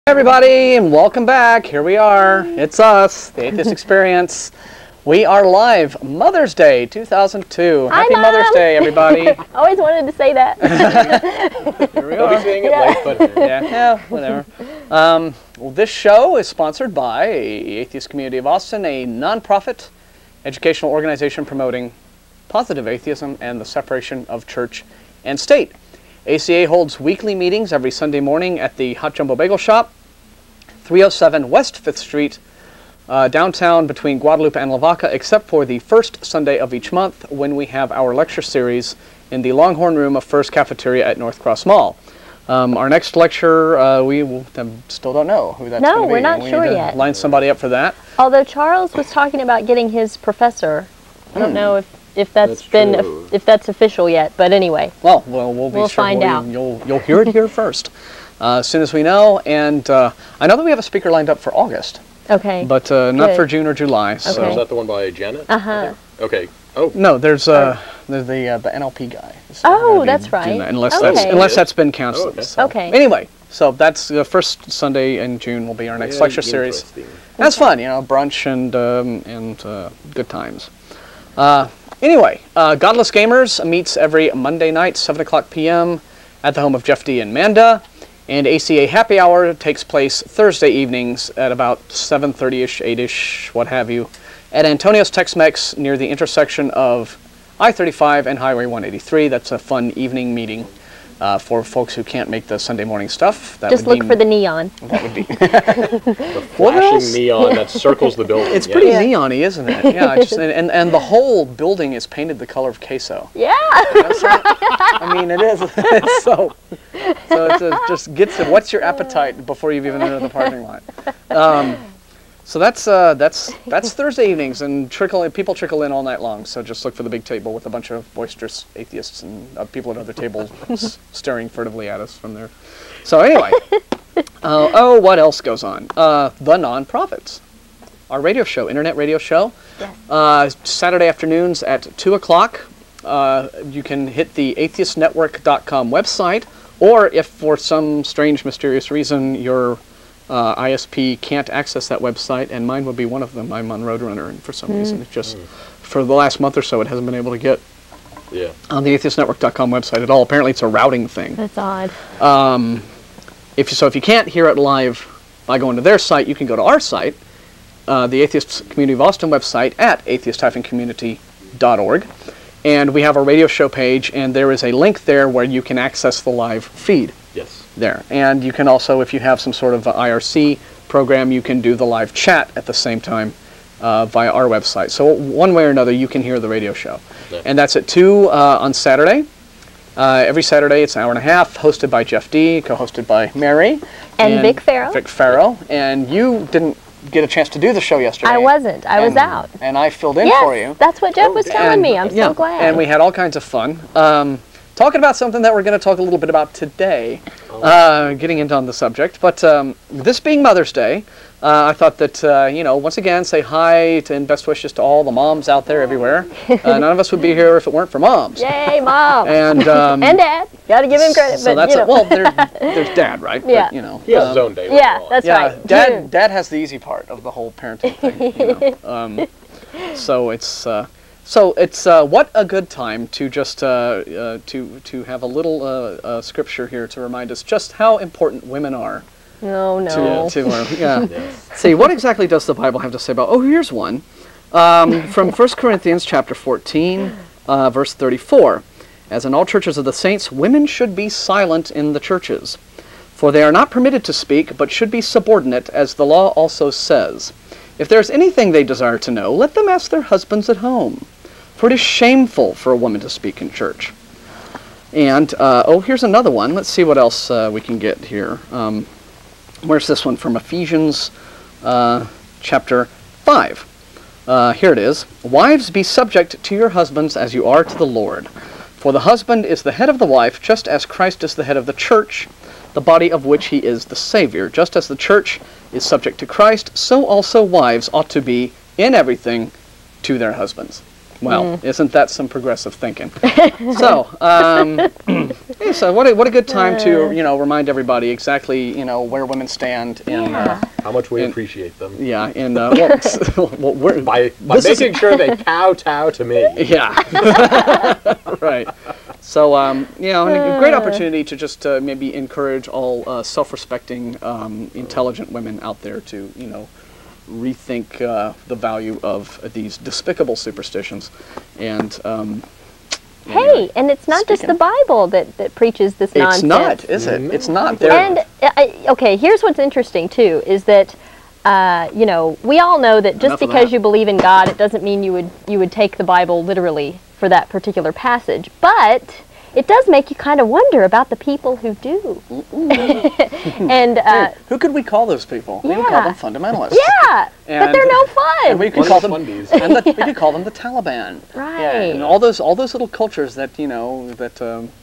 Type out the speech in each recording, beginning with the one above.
Everybody, and welcome back. Here we are. It's us, the Atheist Experience. We are live, Mother's Day 2002. Hi, Happy Mom. Mother's Day, everybody. Always wanted to say that. Here we I'll be are. saying it late, but Yeah, whatever. Well, this show is sponsored by Atheist Community of Austin, a non-profit educational organization promoting positive atheism and the separation of church and state. ACA holds weekly meetings every Sunday morning at the Hot Jumbo Bagel Shop, 307 West 5th Street, downtown between Guadalupe and Lavaca, except for the first Sunday of each month when we have our lecture series in the Longhorn Room of First Cafeteria at North Cross Mall. Our next lecture, we still don't know who that's going to be. No, we're not sure need to yet. Line somebody up for that. Although Charles was talking about getting his professor. I don't know if that's true. if that's official yet, but anyway. Well, we'll be We'll sure. find out. You'll hear it here first, as soon as we know. And I know that we have a speaker lined up for August, Okay. but not Good. for June or July. So. Okay. is that the one by Janet? Uh-huh. Okay. Oh, No, there's the NLP guy. So Oh, we're gonna be that's doing right. that, unless Okay. that's been canceled. Okay. So. Okay. Anyway, so that's the first Sunday in June will be our next yeah, lecture series. interesting. That's fun, brunch and good times. Anyway, Godless Gamers meets every Monday night, 7 o'clock p.m. at the home of Jeff D. and Manda. And ACA Happy Hour takes place Thursday evenings at about 7:30-ish, 8-ish, what have you, at Antonio's Tex-Mex near the intersection of I-35 and Highway 183. That's a fun evening meeting for folks who can't make the Sunday morning stuff. That Just would look be, for the neon. That would be. The What else? flashing neon that circles the building. It's pretty Yeah. neon-y, isn't it? Yeah, and the whole building is painted the color of queso. Yeah. I mean, it is. It's so it just gets it. What's your appetite before you've even entered the parking lot? So that's Thursday evenings, and people trickle in all night long. So just look for the big table with a bunch of boisterous atheists and people at other tables staring furtively at us from there. So anyway, what else goes on? The Non-Profits, our radio show, internet radio show, Yes. Saturday afternoons at 2 o'clock. You can hit the atheistnetwork.com website, or if for some strange, mysterious reason your ISP can't access that website, and mine would be one of them. I'm on Roadrunner, and for some reason, it just, for the last month or so, it hasn't been able to get Yeah. on the atheistnetwork.com website at all. Apparently, it's a routing thing. That's odd. If you can't hear it live by going to their site, you can go to our site, the Atheist Community of Austin website at atheist-community.org. And we have a radio show page, and there is a link there where you can access the live feed Yes. there. And you can also, if you have some sort of IRC program, you can do the live chat at the same time via our website. So one way or another, you can hear the radio show. Yeah. And that's at 2 on Saturday. Every Saturday, it's an hour and a half, hosted by Jeff D., co-hosted by Mary. And Vic Farrow. Vic Farrow. And you didn't get a chance to do the show yesterday. I wasn't. I was out. And I filled in Yes, for you. that's what Jeff was telling And- me. I'm so glad. And we had all kinds of fun. Talking about something that we're going to talk a little bit about today, getting into on the subject. But this being Mother's Day, I thought that, once again, say hi and best wishes to all the moms out there everywhere. None of us would be here if it weren't for moms. Yay, Mom. And And Dad. Got to give him credit. so but, that's there's Dad, right? Yeah. But, He has his own day. Yeah, later on. that's yeah, right. June. Dad has the easy part of the whole parenting thing. So it's what a good time to just to have a little scripture here to remind us just how important women are. No, no. Yes. See, what exactly does the Bible have to say about? Oh, here's one from 1 Corinthians chapter 14, verse 34. As in all churches of the saints, women should be silent in the churches, for they are not permitted to speak, but should be subordinate, as the law also says. If there is anything they desire to know, let them ask their husbands at home, for it is shameful for a woman to speak in church. And, here's another one. Let's see what else we can get here. Where's this one? From Ephesians chapter 5. Here it is. Wives, be subject to your husbands as you are to the Lord. For the husband is the head of the wife, just as Christ is the head of the church, the body of which he is the Savior. Just as the church is subject to Christ, so also wives ought to be in everything to their husbands. Well, isn't that some progressive thinking? So, yeah, so what a good time to remind everybody exactly where women stand in How much we appreciate them. in well, By making sure they kowtow to me. Yeah. Right. So, and a great opportunity to just maybe encourage all self-respecting, intelligent women out there to, rethink the value of these despicable superstitions. And hey, and it's not just the Bible that preaches this nonsense. It's not, is it? It's not. And okay, here's what's interesting too: is that we all know that just because you believe in God, it doesn't mean you would take the Bible literally for that particular passage, but it does make you kind of wonder about the people who do. And who could we call those people? We would call them fundamentalists. Yeah, but they're no fun. And we could call them we could call them the Taliban. Right. Yeah, and all those little cultures that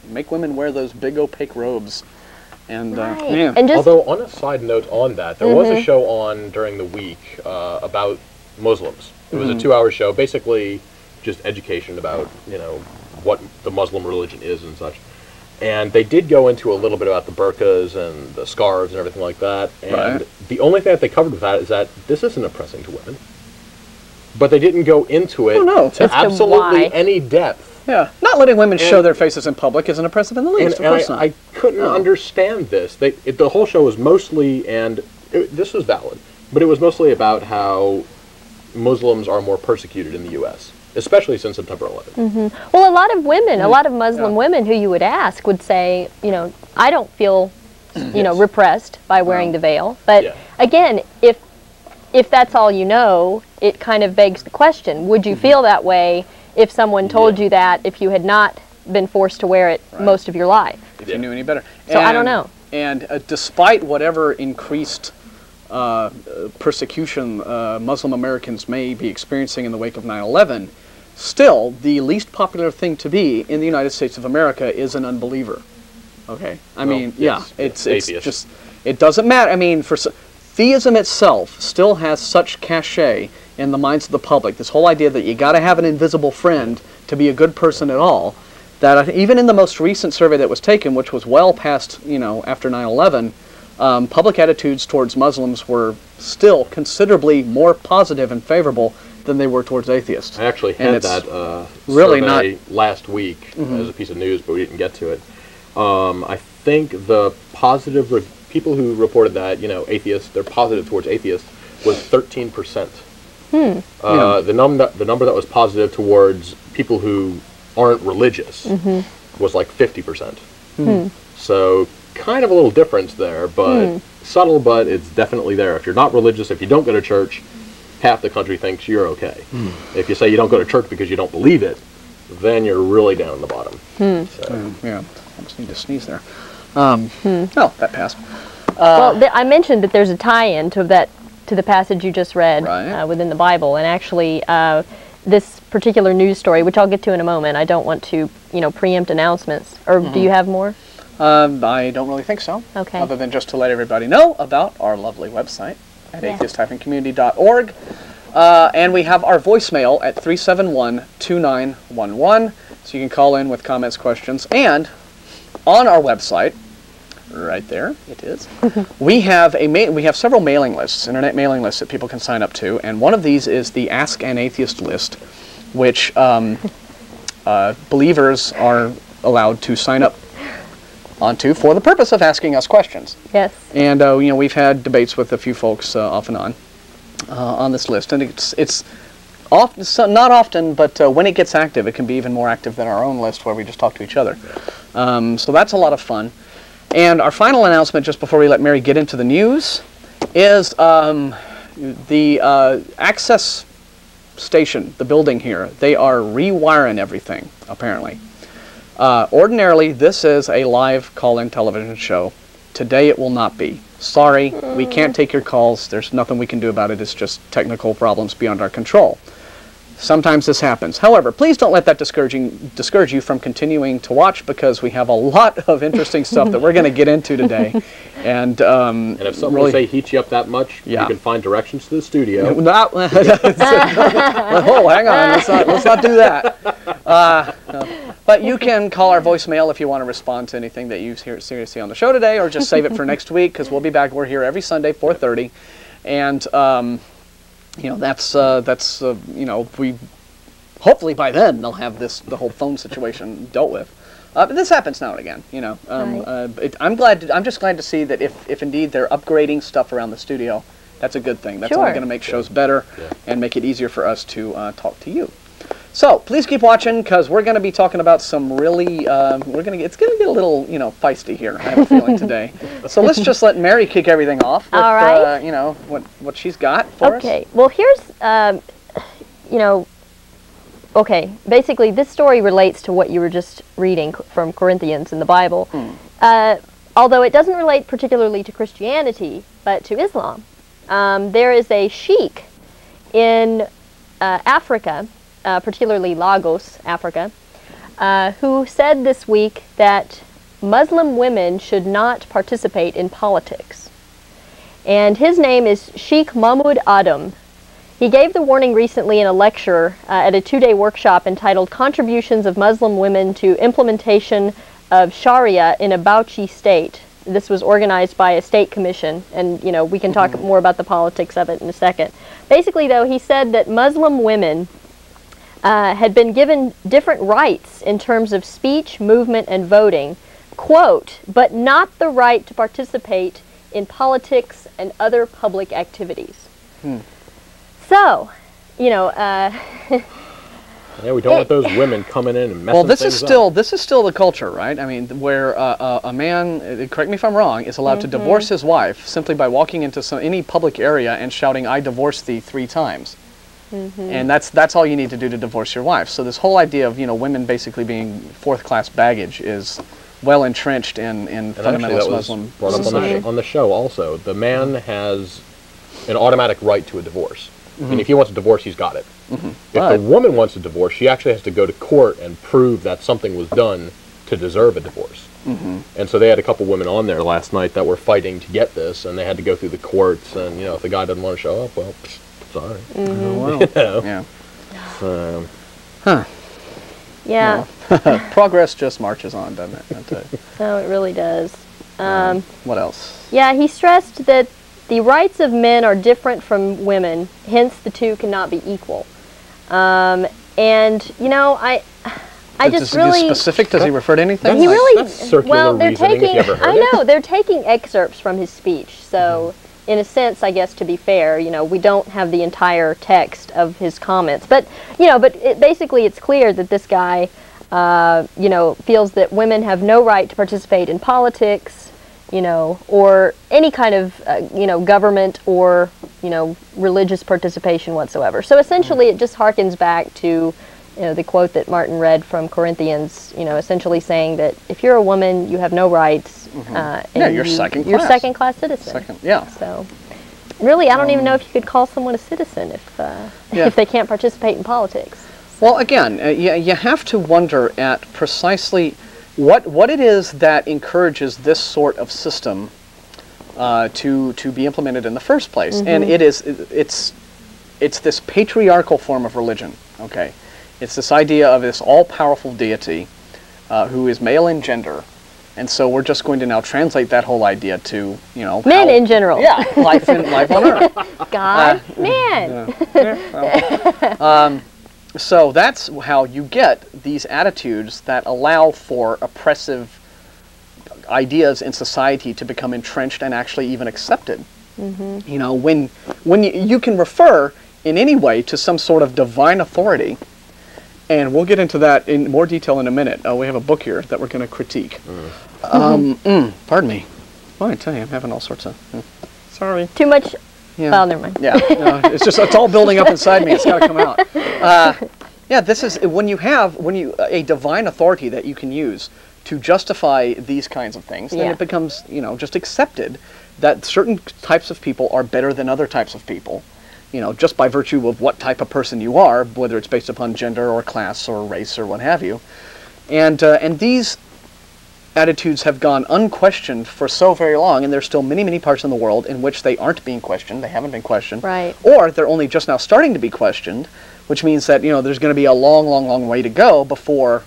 make women wear those big opaque robes. And And just, although on a side note on that, there was a show on during the week about Muslims. It was a 2-hour show, basically just education about what the Muslim religion is and such. And they did go into a little bit about the burqas and the scarves and everything like that. And the only thing that they covered with that is that this isn't oppressing to women. But they didn't go into it to absolutely any depth. Yeah, not letting women show their faces in public isn't oppressive in the least. Of course not. I couldn't understand this. The whole show was mostly, this was valid, but it was mostly about how Muslims are more persecuted in the U.S., especially since September 11th. well, a lot of women, a lot of Muslim women who you would ask would say, I don't feel, repressed by wearing the veil. But again, if that's all you know, it kind of begs the question, would you feel that way if someone told you that if you had not been forced to wear it most of your life? If you knew any better. So I don't know. And despite whatever increased persecution Muslim Americans may be experiencing in the wake of 9/11, still, the least popular thing to be in the United States of America is an unbeliever. Okay? I mean, it's just, it doesn't matter. I mean, theism itself still has such cachet in the minds of the public, this whole idea that you got to have an invisible friend to be a good person at all, that even in the most recent survey that was taken, which was well past, after 9/11, public attitudes towards Muslims were still considerably more positive and favorable than they were towards atheists. I actually had that really survey last week as a piece of news, but we didn't get to it. I think the positive people who reported that, atheists, they're positive towards atheists, was 13%. The number that was positive towards people who aren't religious was like 50%. So kind of a little difference there, but subtle, but it's definitely there. If you're not religious, if you don't go to church, half the country thinks you're okay. If you say you don't go to church because you don't believe it, then you're really down at the bottom. Yeah, I just need to sneeze there. Oh, that passed. Well, I mentioned that there's a tie-in to the passage you just read within the Bible, and actually this particular news story, which I'll get to in a moment. I don't want to, preempt announcements. Or do you have more? I don't really think so. Okay. Other than just to let everybody know about our lovely website at atheist-community.org. And we have our voicemail at 371-2911. So you can call in with comments, questions. And on our website, right there, it is, we have several mailing lists, internet mailing lists that people can sign up to. And one of these is the Ask an Atheist list, which believers are allowed to sign up onto for the purpose of asking us questions. Yes. And we've had debates with a few folks off and on this list, and it's often, not often, but when it gets active, it can be even more active than our own list where we just talk to each other. So that's a lot of fun. And our final announcement, just before we let Mary get into the news, is the access station, the building here. They are rewiring everything, apparently. Ordinarily, this is a live call-in television show. Today it will not be. Sorry, we can't take your calls. There's nothing we can do about it. It's just technical problems beyond our control. sometimes this happens. However, please don't let that discourage you from continuing to watch, because we have a lot of interesting stuff that we're going to get into today. And if something really, say heats you up that much, you can find directions to the studio. Oh, hang on, let's not do that. But you can call our voicemail if you want to respond to anything that you hear seriously on the show today, or just save it for next week, because we'll be back. We're here every Sunday, 4:30, and you know, that's you know, we hopefully by then they'll have the whole phone situation dealt with. But this happens now and again, you know. I'm just glad to see that if indeed they're upgrading stuff around the studio, that's a good thing. That's only going to make shows better and make it easier for us to talk to you. So please keep watching, because we're going to be talking about some really it's going to get a little, you know, feisty here, I have a feeling, today. So let's just let Mary kick everything off with all right. You know, what she's got for us. Okay. Well, here's you know, okay, basically this story relates to what you were just reading from Corinthians in the Bible. Although it doesn't relate particularly to Christianity, but to Islam. There is a sheikh in Africa, particularly Lagos, Africa, who said this week that Muslim women should not participate in politics. And his name is Sheikh Mahmoud Adam. He gave the warning recently in a lecture at a 2-day workshop entitled Contributions of Muslim Women to Implementation of Sharia in a Bauchi State. This was organized by a state commission, and you know, we can talk more about the politics of it in a second. Basically, though, he said that Muslim women had been given different rights in terms of speech, movement, and voting, quote, but not the right to participate in politics and other public activities. So, you know, yeah, we don't want those women coming in and messing Well, this is still up. this is still the culture, right? I mean, where a man, correct me if I'm wrong, is allowed to divorce his wife simply by walking into any public area and shouting, "I divorce thee," 3 times. And that's all you need to do to divorce your wife. So this whole idea of, you know, women basically being 4th-class baggage is well entrenched in fundamentalist Muslim society. On the show also. The man has an automatic right to a divorce. And if he wants a divorce, he's got it. If the woman wants a divorce, she actually has to go to court and prove that something was done to deserve a divorce. And so they had a couple women on there last night that were fighting to get this, and they had to go through the courts, and, you know, if the guy doesn't want to show up, well, sorry. Well, you know? yeah. So, yeah. Well, progress just marches on, doesn't it? No, it really does. What else? Yeah, he stressed that the rights of men are different from women, hence the two cannot be equal. And, you know, I just really... specific? Does he refer to anything? He really... That's circular well, they're reasoning, taking... if you ever heard I it. know, they're taking excerpts from his speech, so... In a sense, I guess, to be fair, you know, we don't have the entire text of his comments. But, you know, basically it's clear that this guy, you know, feels that women have no right to participate in politics, you know, or any kind of, you know, government or, you know, religious participation whatsoever. So essentially it just harkens back to, you know, the quote that Martin read from Corinthians, you know, essentially saying that if you're a woman, you have no rights. Yeah, you're second class. You're second-class citizen. Yeah. So, really, I don't even know if you could call someone a citizen if they can't participate in politics. Well, again, you have to wonder at precisely what it is that encourages this sort of system to be implemented in the first place, and it's this patriarchal form of religion. Okay, it's this idea of this all-powerful deity who is male in gender. And so we're just going to now translate that whole idea to, you know... Men in general. Yeah, life on Earth. God, man. So that's how you get these attitudes that allow for oppressive ideas in society to become entrenched and actually even accepted. You know, when you can refer in any way to some sort of divine authority, and we'll get into that in more detail in a minute. We have a book here that we're going to critique. Pardon me. Well, I tell you, I'm having all sorts of... sorry. Too much... Yeah. Well, never mind. Yeah, no, it's all building up inside me. It's got to come out. Yeah, this is when you a divine authority that you can use to justify these kinds of things. Then it becomes, you know, just accepted that certain types of people are better than other types of people, just by virtue of what type of person you are, whether it's based upon gender or class or race or what have you. And these attitudes have gone unquestioned for so very long, and there's still many, many parts in the world in which they aren't being questioned, they haven't been questioned, right. or they're only just now starting to be questioned, which means that, there's going to be a long, long, long way to go before,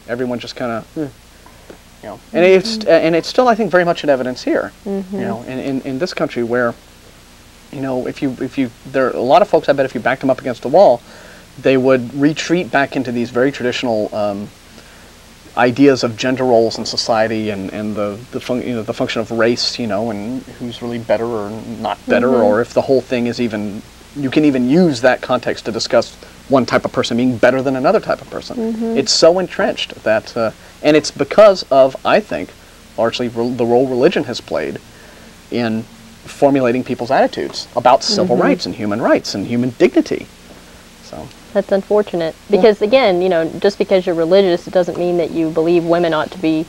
everyone just kind of, and it's still, I think, very much in evidence here, in this country where, there are a lot of folks, I bet if you backed them up against a wall, they would retreat back into these very traditional ideas of gender roles in society and the function of race, and who's really better or not better, or if the whole thing is even, you can even use that context to discuss one type of person being better than another type of person. It's so entrenched that, and it's because of, I think, largely the role religion has played in formulating people's attitudes about civil rights and human dignity. So. That's unfortunate because, again, just because you're religious, it doesn't mean that you believe women ought to be,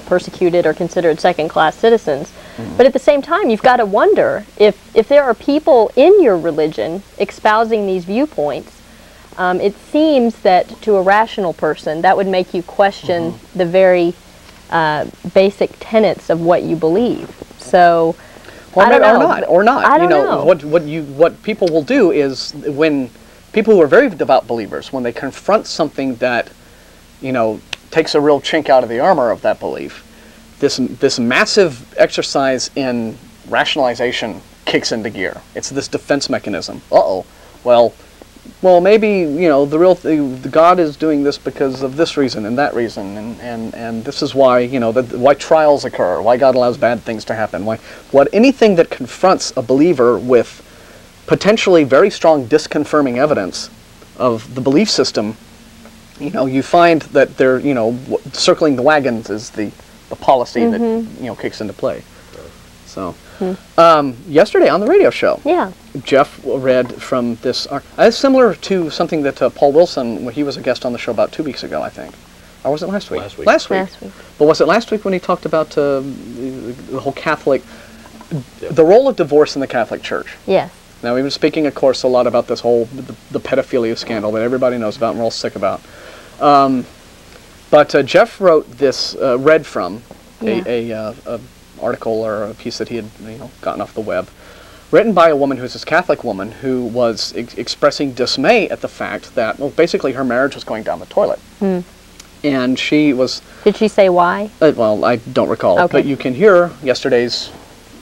persecuted or considered second-class citizens. But at the same time, you've got to wonder if there are people in your religion espousing these viewpoints, it seems that to a rational person, that would make you question the very basic tenets of what you believe. So, I don't know. Or not. I don't know. What people will do is when people who are very devout believers, when they confront something that, takes a real chink out of the armor of that belief, this massive exercise in rationalization kicks into gear. It's this defense mechanism. Well, maybe, the God is doing this because of this reason and that reason, and this is why, why trials occur, why God allows bad things to happen, anything that confronts a believer with potentially very strong disconfirming evidence of the belief system, you find that they're, circling the wagons is the policy that, kicks into play. So, yesterday on the radio show, Jeff read from this, similar to something that Paul Wilson, when he was a guest on the show about 2 weeks ago, I think. Or was it last week? Last week. But was it last week when he talked about the whole Catholic, the role of divorce in the Catholic Church? Yes. Now, we've been speaking, of course, a lot about this whole, the pedophilia scandal that everybody knows about and we're all sick about. But Jeff wrote this, read from a article or a piece that he had gotten off the web, written by a woman who's this Catholic woman who was expressing dismay at the fact that, basically her marriage was going down the toilet. And she was... Did she say why? Well, I don't recall. But you can hear yesterday's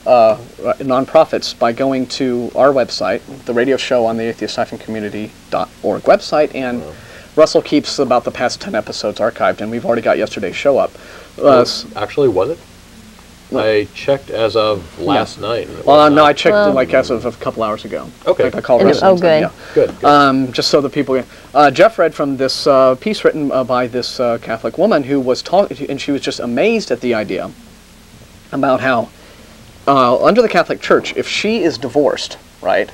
nonprofits by going to our website, the radio show on the atheist-community.org website, and Russell keeps about the past 10 episodes archived, and we've already got yesterday's show up. Actually, was it? I checked as of last night. Well, no, I checked as of a couple hours ago. Okay. I called Russell. Good. Good. Just so the people... Jeff read from this piece written by this Catholic woman who was talking, and she was just amazed at the idea about how under the Catholic Church, if she is divorced, right,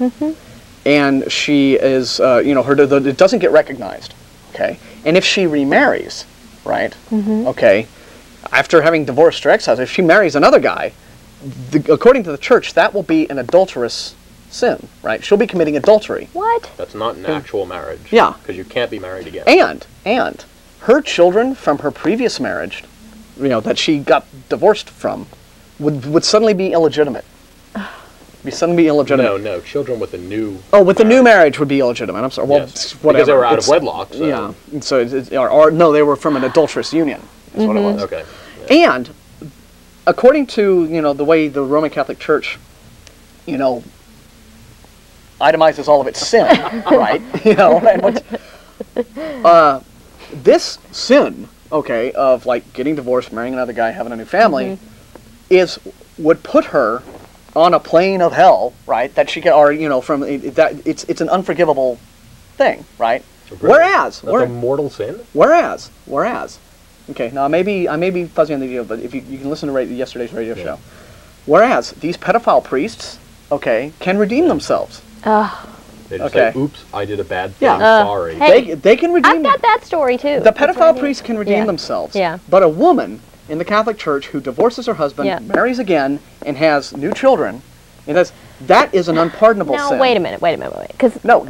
and she is, it doesn't get recognized, okay, and if she remarries, right, okay, after having divorced her ex-husband, if she marries another guy, according to the Church, that will be an adulterous sin, right? She'll be committing adultery. What? That's not an actual marriage. Yeah. Because you can't be married again. And her children from her previous marriage, that she got divorced from, would suddenly be illegitimate. No, children with a new... Oh, with the new marriage would be illegitimate. I'm sorry. Well, yes. Whatever. Because they were out of wedlock. So. Yeah. So, no, they were from an adulterous union. Is what it was. Okay. Yeah. And according to the way the Roman Catholic Church, itemizes all of its sin, right? And this sin, okay, of like getting divorced, marrying another guy, having a new family, would put her on a plane of hell, right? That she can, or from that it's an unforgivable thing, right? Really? Whereas, that's a mortal sin. Whereas, okay, now I may be fuzzy on the deal, but if you can listen to yesterday's radio show. Whereas these pedophile priests, okay, can redeem themselves. They just say, "Oops, I did a bad thing. Yeah. Sorry." Hey, they can redeem. I've got that story too. The pedophile priests can redeem themselves. Yeah. But a woman in the Catholic Church who divorces her husband, marries again, and has new children, That is an unpardonable sin. No, wait a minute. Because no,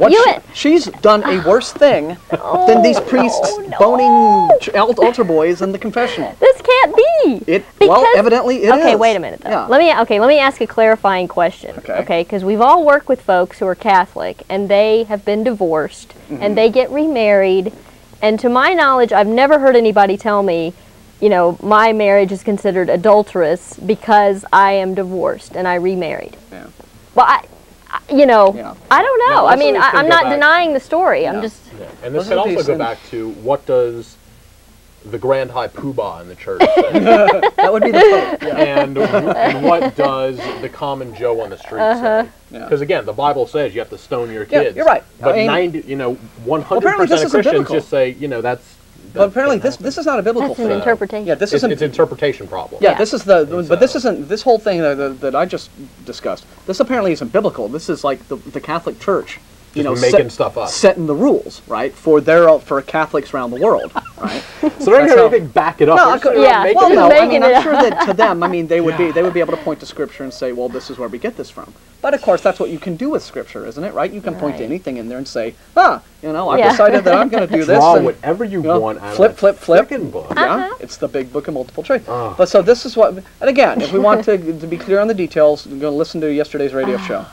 she's done a worse thing than these priests boning altar boys in the confessional. This can't be. Well, evidently it is. Okay, wait a minute though. Yeah. Let me ask a clarifying question. Okay, because we've all worked with folks who are Catholic and they have been divorced and they get remarried, and to my knowledge, I've never heard anybody tell me, you know, my marriage is considered adulterous because I am divorced and I remarried. Yeah. Well, I don't know. Now, I mean, I'm not denying the story. I'm just... Yeah. And this can also go back to what does the Grand High Poobah in the church say? That would be the Pope. Yeah. And what does the common Joe on the street say? Because again, the Bible says you have to stone your kids. Yeah, you're right. But 100% of Christians just say, that's... But apparently, this is not a biblical thing. That's an interpretation. Yeah, this it's isn't. It's an interpretation problem. Yeah, this is but this isn't. This whole thing that I just discussed. This apparently isn't biblical. This is like the Catholic Church, making stuff up, setting the rules, right, for Catholics around the world, right? So they're not going to back it up. No, I mean, I'm sure that to them, they would be able to point to Scripture and say, well, this is where we get this from. But of course, that's what you can do with Scripture, isn't it? Right? You can point to anything in there and say, I've decided that I'm going to do this. Draw whatever you want out of flip. Book. Yeah, it's the big book of multiple choice. But so this is what, and again, if we want to be clear on the details, we're going to listen to yesterday's radio show.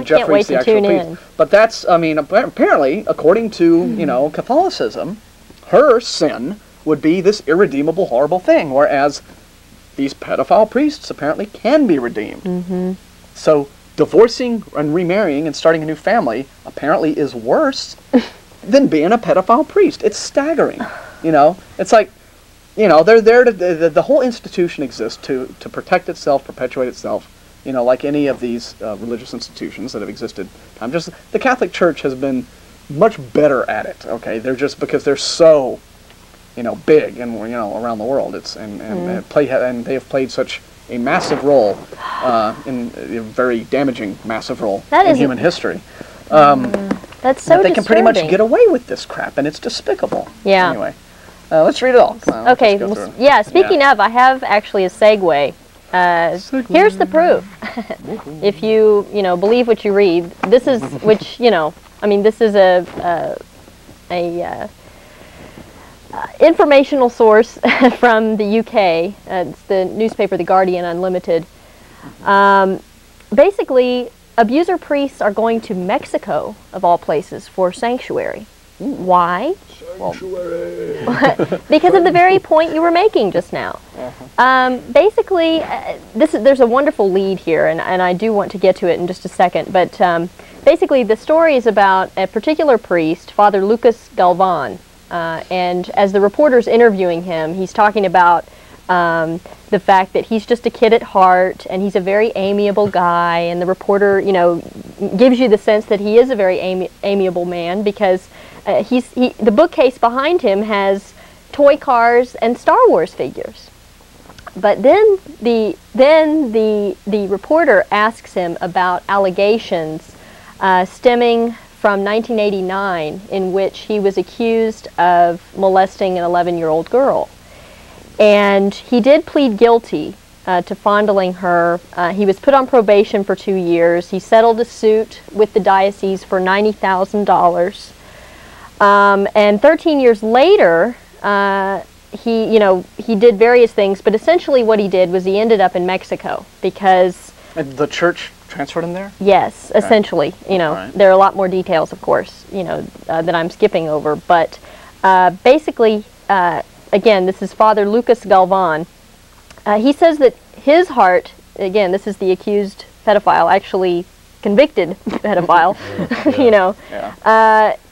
Jeff reads the actual piece. But that's, apparently, according to, Catholicism, her sin would be this irredeemable, horrible thing, whereas these pedophile priests apparently can be redeemed. Mm-hmm. So divorcing and remarrying and starting a new family apparently is worse than being a pedophile priest. It's staggering. It's like, they're there to, the whole institution exists to protect itself, perpetuate itself, like any of these religious institutions that have existed. The Catholic Church has been much better at it, okay? They're just because they're so, big and, around the world. And they have played such a massive role, in a very damaging, massive role in human history. That's so they can pretty much get away with this crap, and it's despicable. Yeah. Anyway, let's read it all. Okay. Speaking of, I have actually a segue. Here's the proof. If you believe what you read, this is this is a informational source from the UK. It's the newspaper The Guardian Unlimited. Basically, abuser priests are going to Mexico, of all places, for sanctuary. Why? Sanctuary. Because of the very point you were making just now. Basically, there's a wonderful lead here, and I do want to get to it in just a second. But basically, the story is about a particular priest, Father Lucas Galvan. And as the reporter's interviewing him, he's talking about the fact that he's just a kid at heart, and he's a very amiable guy. And the reporter, gives you the sense that he is a very amiable man because the bookcase behind him has toy cars and Star Wars figures. But then the reporter asks him about allegations stemming from 1989, in which he was accused of molesting an 11-year-old girl. And he did plead guilty to fondling her. He was put on probation for 2 years. He settled a suit with the diocese for $90,000. And 13 years later, he did various things, but essentially what he did was he ended up in Mexico because... The church transferred him there? Yes, okay. Essentially. Right. There are a lot more details, of course, that I'm skipping over. But basically, again, this is Father Lucas Galvan. He says that his heart, again, this is the accused pedophile, actually convicted pedophile,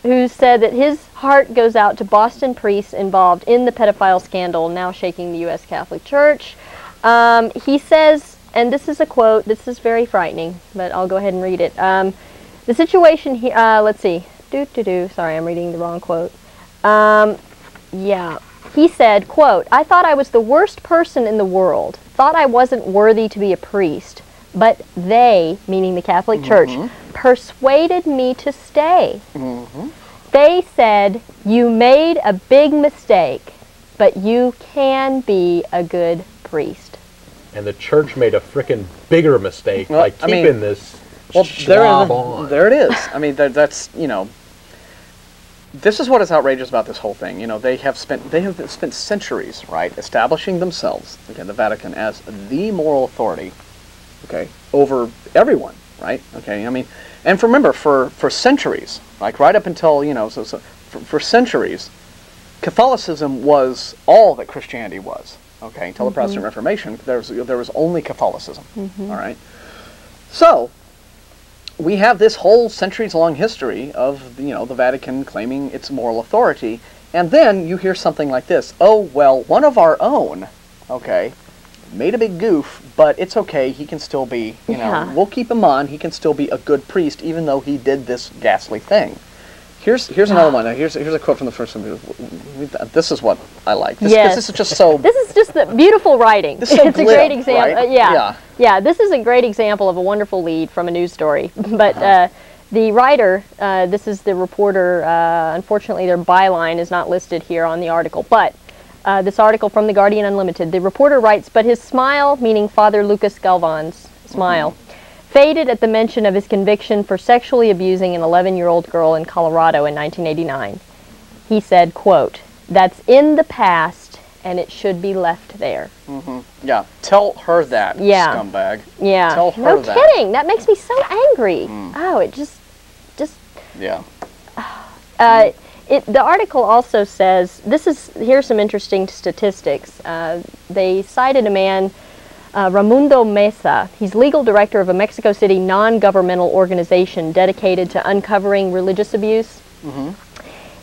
who said that his heart goes out to Boston priests involved in the pedophile scandal now shaking the U.S. Catholic Church. He says, and this is a quote, this is very frightening, but I'll go ahead and read it. The situation here, let's see, sorry, I'm reading the wrong quote. He said, quote, "I thought I was the worst person in the world, thought I wasn't worthy to be a priest, but they," meaning the Catholic Church, "persuaded me to stay. They said, you made a big mistake, but you can be a good priest." and the church made a frickin' bigger mistake by keeping this slob on. There it is. I mean, that's, you know, this is what is outrageous about this whole thing. You know, they have spent centuries, right, establishing themselves, again, the Vatican, as the moral authority, okay, over everyone, right? Okay, I mean, and remember, for centuries, like right up until, you know, for centuries, Catholicism was all that Christianity was. Okay, until the Protestant Reformation, there was only Catholicism. All right, so we have this whole centuries-long history of, you know, the Vatican claiming its moral authority, and then you hear something like this: oh well, one of our own, okay, made a big goof, but it's okay. He can still be, you know, we'll keep him on. He can still be a good priest, even though he did this ghastly thing. Here's another one. Here's a quote from the first one. This is what I like. This is just so. This is just the beautiful writing. It's a great example. Right? Yeah. This is a great example of a wonderful lead from a news story. But the writer, this is the reporter. Unfortunately, their byline is not listed here on the article. But this article from the Guardian Unlimited, the reporter writes, "But his smile," meaning Father Lucas Galvan's smile, faded at the mention of his conviction for sexually abusing an 11-year-old girl in Colorado in 1989. He said, quote, "That's in the past, and it should be left there." Yeah, tell her that, scumbag. Yeah, tell her no kidding. That makes me so angry. Oh, it just. Yeah. The article also says, here's some interesting statistics. They cited a man, Raimundo Mesa. He's legal director of a Mexico City non-governmental organization dedicated to uncovering religious abuse.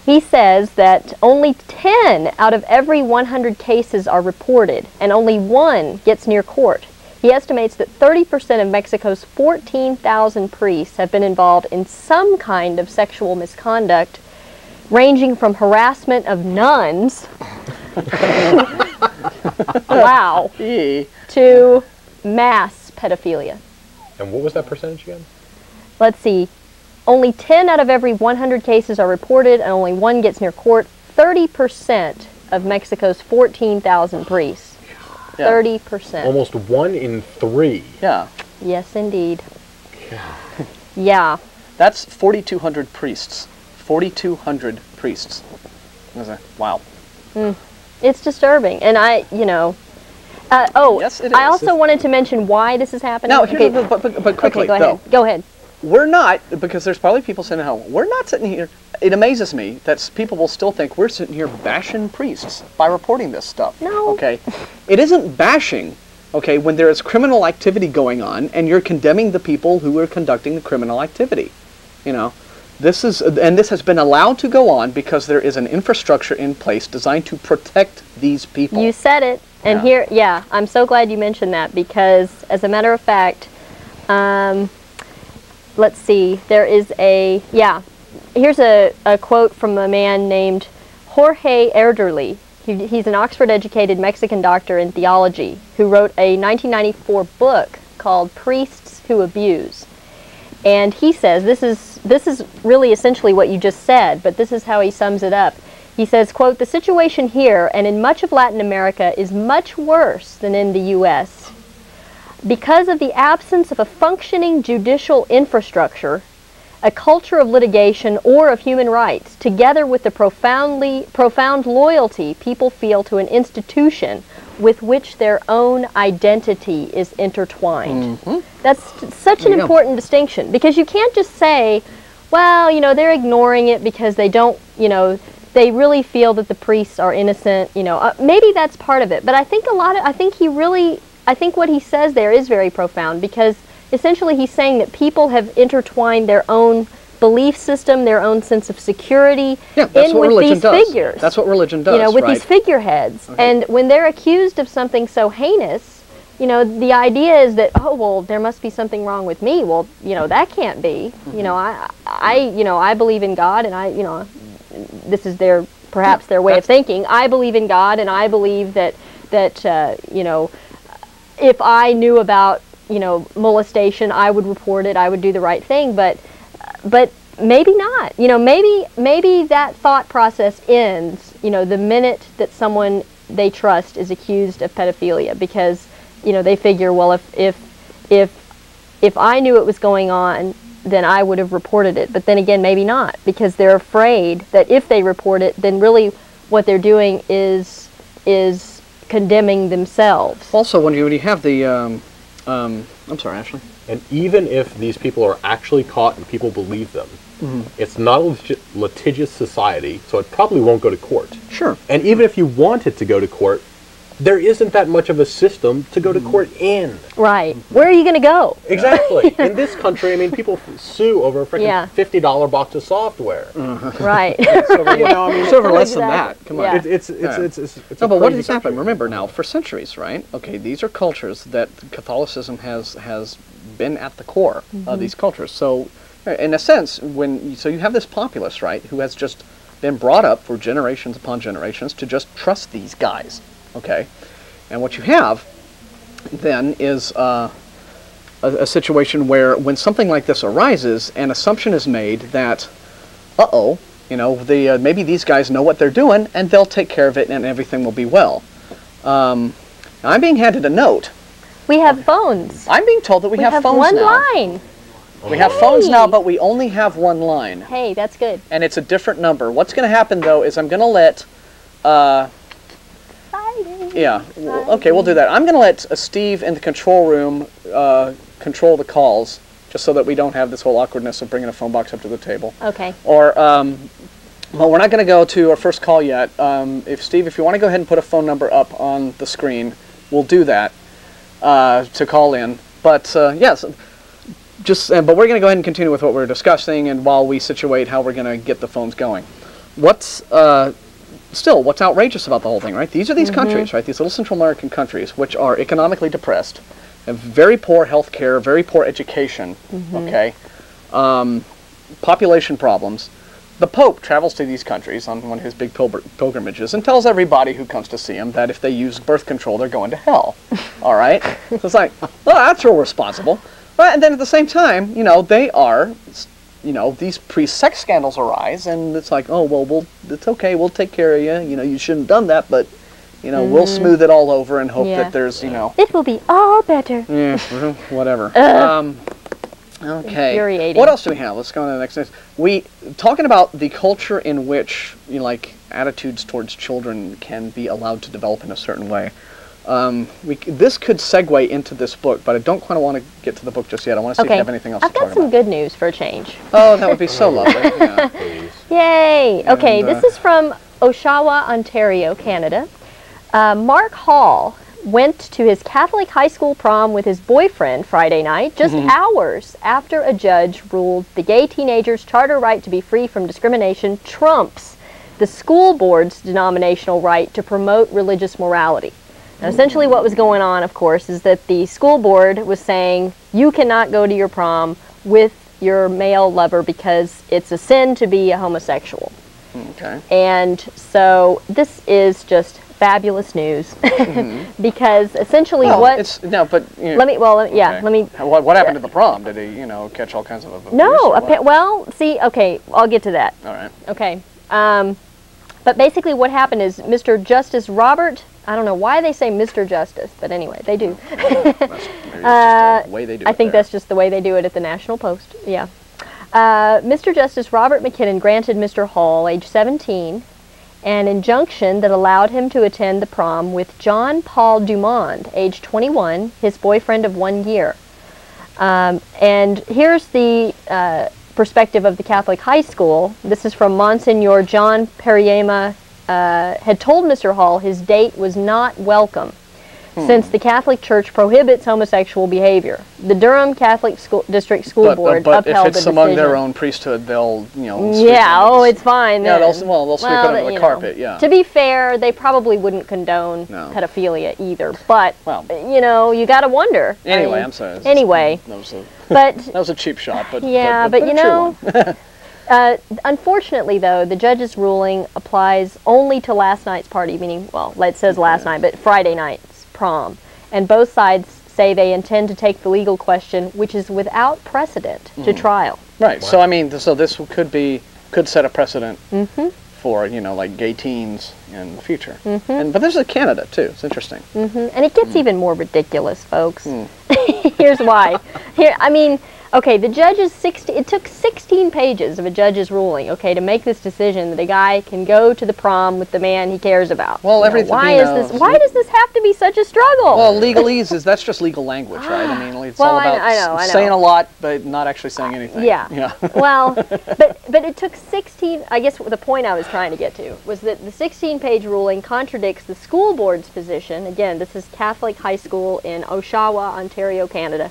He says that only 10 out of every 100 cases are reported, and only 1 gets near court. He estimates that 30% of Mexico's 14,000 priests have been involved in some kind of sexual misconduct, ranging from harassment of nuns wow, to mass pedophilia. And what was that percentage again? Let's see. Only 10 out of every 100 cases are reported, and only 1 gets near court. 30% of Mexico's 14,000 priests. 30%. Almost 1 in 3. Yeah. Yes, indeed. Yeah. That's 4,200 priests. 4,200 priests. Wow. It's disturbing, and yes, it is. I also wanted to mention why this is happening. Now, but quickly, okay, go ahead. We're not, because there's probably people sitting at home, we're not sitting here, it amazes me that people will still think we're sitting here bashing priests by reporting this stuff. No. Okay? It isn't bashing, okay, when there is criminal activity going on and you're condemning the people who are conducting the criminal activity. You know? This has been allowed to go on because there is an infrastructure in place designed to protect these people. You said it, and I'm so glad you mentioned that, because as a matter of fact, let's see, there is here's a quote from a man named Jorge Erderly. He's an Oxford-educated Mexican doctor in theology who wrote a 1994 book called Priests Who Abuse. And he says, this is really essentially what you just said, but this is how he sums it up. He says, quote, "The situation here and in much of Latin America is much worse than in the U.S. Because of the absence of a functioning judicial infrastructure, a culture of litigation or of human rights, together with the profound loyalty people feel to an institution with which their own identity is intertwined." That's such an important distinction, because you can't just say, well, they're ignoring it because they don't, they really feel that the priests are innocent, maybe that's part of it. But I think I think what he says there is very profound, because essentially he's saying that people have intertwined their own belief system, their own sense of security in with these figures. That's what religion does, with these figureheads. Okay. And when they're accused of something so heinous, the idea is that, oh, well, there must be something wrong with me. Well, that can't be. I believe in God, and this is perhaps their way of thinking. I believe in God, and I believe that if I knew about molestation, I would report it. I would do the right thing, but maybe not. Maybe that thought process ends, the minute that someone they trust is accused of pedophilia, because they figure, well, if I knew it was going on, then I would have reported it. But then again, maybe not, because they're afraid that if they report it, then really what they're doing is condemning themselves. Also, when you have the, I'm sorry, Ashley. And even if these people are actually caught and people believe them, it's not a litigious society, so it probably won't go to court. Sure. And even if you want it to go to court, there isn't that much of a system to go to court in. Right. Where are you going to go? Exactly. In this country, I mean, people sue over a freaking $50 box of software. Right. So, it's over less than that. Come on. Yeah. It's no, but what has happened? Remember now, for centuries, right? Okay, these are cultures that Catholicism has been at the core of these cultures. So, in a sense, so you have this populace, right, who has just been brought up for generations upon generations to just trust these guys. Okay, and what you have then is a situation where when something like this arises, an assumption is made that, maybe these guys know what they're doing and they'll take care of it and everything will be well. Now I'm being handed a note. We have phones. I'm being told that we have phones one now. line. We have phones now, but we only have one line. Hey, that's good. And it's a different number. What's going to happen, though, is I'm going to let... okay, we'll do that. I'm going to let Steve in the control room control the calls, just so that we don't have this whole awkwardness of bringing a phone box up to the table. Okay. Or, well, we're not going to go to our first call yet. If you want to go ahead and put a phone number up on the screen, we'll do that to call in. But, yes... but we're going to go ahead and continue with what we're discussing, and while we situate how we're going to get the phones going. What's outrageous about the whole thing, right? These are these countries, right? These little Central American countries, which are economically depressed, have very poor health care, very poor education, okay? Population problems. The Pope travels to these countries on one of his big pilgrimages and tells everybody who comes to see him that if they use birth control, they're going to hell, all right? So it's like, well, that's real responsible. Right, and then at the same time, they are, these pre-sex scandals arise, and it's like, oh, well, it's okay, we'll take care of you. You shouldn't have done that, but, we'll smooth it all over and hope that there's, It will be all better. Yeah, whatever. Okay. Infuriating. What else do we have? Let's go on to the next. Talking about the culture in which, attitudes towards children can be allowed to develop in a certain way. This could segue into this book, but I don't quite want to get to the book just yet. I want to see if you have anything else to talk about. I've got some good news for a change. Oh, that would be so lovely. Yeah. Yay! Okay, this is from Oshawa, Ontario, Canada. Mark Hall went to his Catholic high school prom with his boyfriend Friday night, just hours after a judge ruled the gay teenager's charter right to be free from discrimination trumps the school board's denominational right to promote religious morality. Now, essentially what was going on, of course, is that the school board was saying, you cannot go to your prom with your male lover because it's a sin to be a homosexual. Okay. And so this is just fabulous news because essentially let me what happened to the prom? Did he catch all kinds of abuse? I'll get to that. All right. Okay. But basically what happened is Mr. Justice Robert, I don't know why they say Mr. Justice, but anyway, they do. That's just the way they do it. I think that's just the way they do it at the National Post. Yeah. Mr. Justice Robert McKinnon granted Mr. Hall, age 17, an injunction that allowed him to attend the prom with John Paul Dumond, age 21, his boyfriend of 1 year. And here's the perspective of the Catholic high school. This is from Monsignor John Perrien, had told Mr. Hall his date was not welcome since the Catholic Church prohibits homosexual behavior. The Durham Catholic District School Board upheld the decision. But if it's among their own priesthood, they'll, it's fine. Yeah, they'll sweep it under the carpet, yeah. To be fair, they probably wouldn't condone pedophilia either, but, you got to wonder. Anyway, I'm sorry. Anyway. That was a cheap shot, but unfortunately, though, the judge's ruling applies only to last night's party, meaning, it says last night, but Friday night's prom. And both sides say they intend to take the legal question, which is without precedent, to trial. Right. Wow. So, I mean, this could set a precedent for, you know, like gay teens in the future. But this is Canada too. It's interesting. And it gets even more ridiculous, folks. Here's why. I mean, okay, the judge's it took 16 pages of a judge's ruling, okay, to make this decision that a guy can go to the prom with the man he cares about. Well, everything. Why does this have to be such a struggle? Well, legalese that's just legal language, right? I mean, it's all about I know. saying a lot, but not actually saying anything. Yeah. Well, but it took 16. I guess the point I was trying to get to was that the 16-page ruling contradicts the school board's position. Again, this is Catholic high school in Oshawa, Ontario, Canada.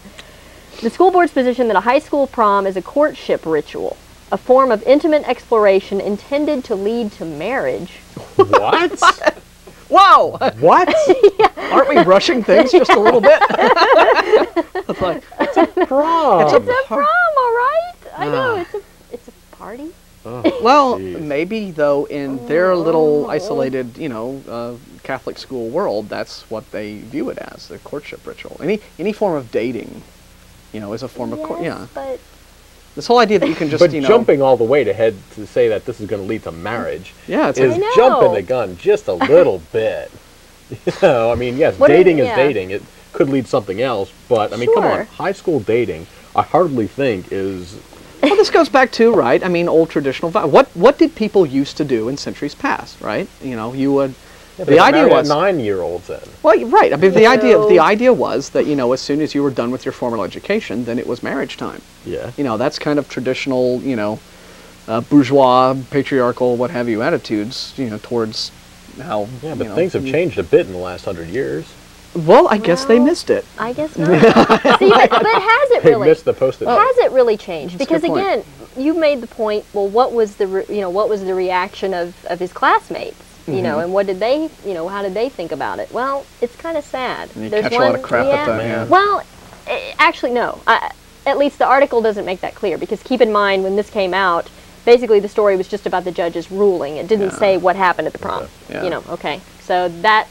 The school board's position that a high school prom is a courtship ritual, a form of intimate exploration intended to lead to marriage. What? Wow! What? Aren't we rushing things just a little bit? It's like, it's a prom. It's a prom, all right? I know, it's a party. Well, maybe though in their little isolated, you know, Catholic school world, that's what they view it as, the courtship ritual. Any form of dating, you know, is a form of but this whole idea that you can just, but you know, jumping all the way to say that this is going to lead to marriage it's is jumping the gun just a little bit. You know, I mean, yes, dating is dating. It could lead something else, but I mean, come on, high school dating, I hardly think is. Well, this goes back to, right, I mean, old traditional what did people used to do in centuries past, right? You know, you would. The idea was 9-year-olds then. Well, right. I mean, the idea was that, you know, as soon as you were done with your formal education, then it was marriage time. Yeah. You know, that's kind of traditional, you know, bourgeois, patriarchal, what have you, attitudes, you know, towards how. Yeah, but things have changed a bit in the last 100 years. Well, I guess they missed it. I guess not. See, but has it really? They missed the post-it. Has it really changed? Because again, you made the point. Well, what was the reaction of his classmates? You know, and what did they, you know, how did they think about it? Well, it's kind of sad. And you catch a lot of crap at that, yeah. Well, actually, no. At least the article doesn't make that clear, because keep in mind, when this came out, basically the story was just about the judge's ruling. It didn't say what happened at the prom. You know, okay. So that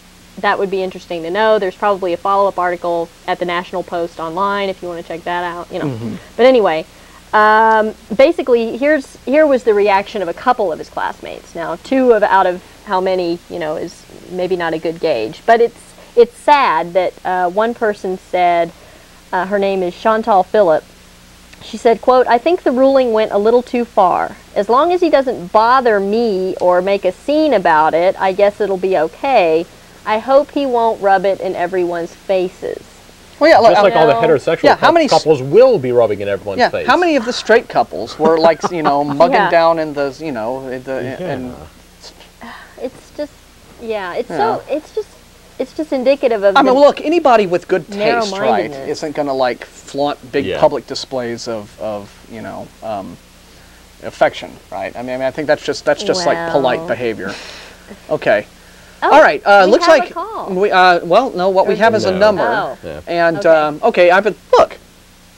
would be interesting to know. There's probably a follow-up article at the National Post online if you want to check that out, you know. But anyway, basically, here was the reaction of a couple of his classmates. Now, out of how many, you know, is maybe not a good gauge. But it's sad that one person said, her name is Chantal Phillip. She said, quote, "I think the ruling went a little too far. As long as he doesn't bother me or make a scene about it, I guess it'll be okay. I hope he won't rub it in everyone's faces." Well, yeah, just like all the heterosexual couples will be rubbing in everyone's face. How many of the straight couples were like, you know, mugging down in the, you know, and it's just, it's just indicative of. I mean, look, anybody with good taste, right, isn't going to like flaunt big public displays of you know, affection, right? I mean, I think that's just like polite behavior. Okay. Oh, all right. Looks like a call. What we have is a number, and okay. Look.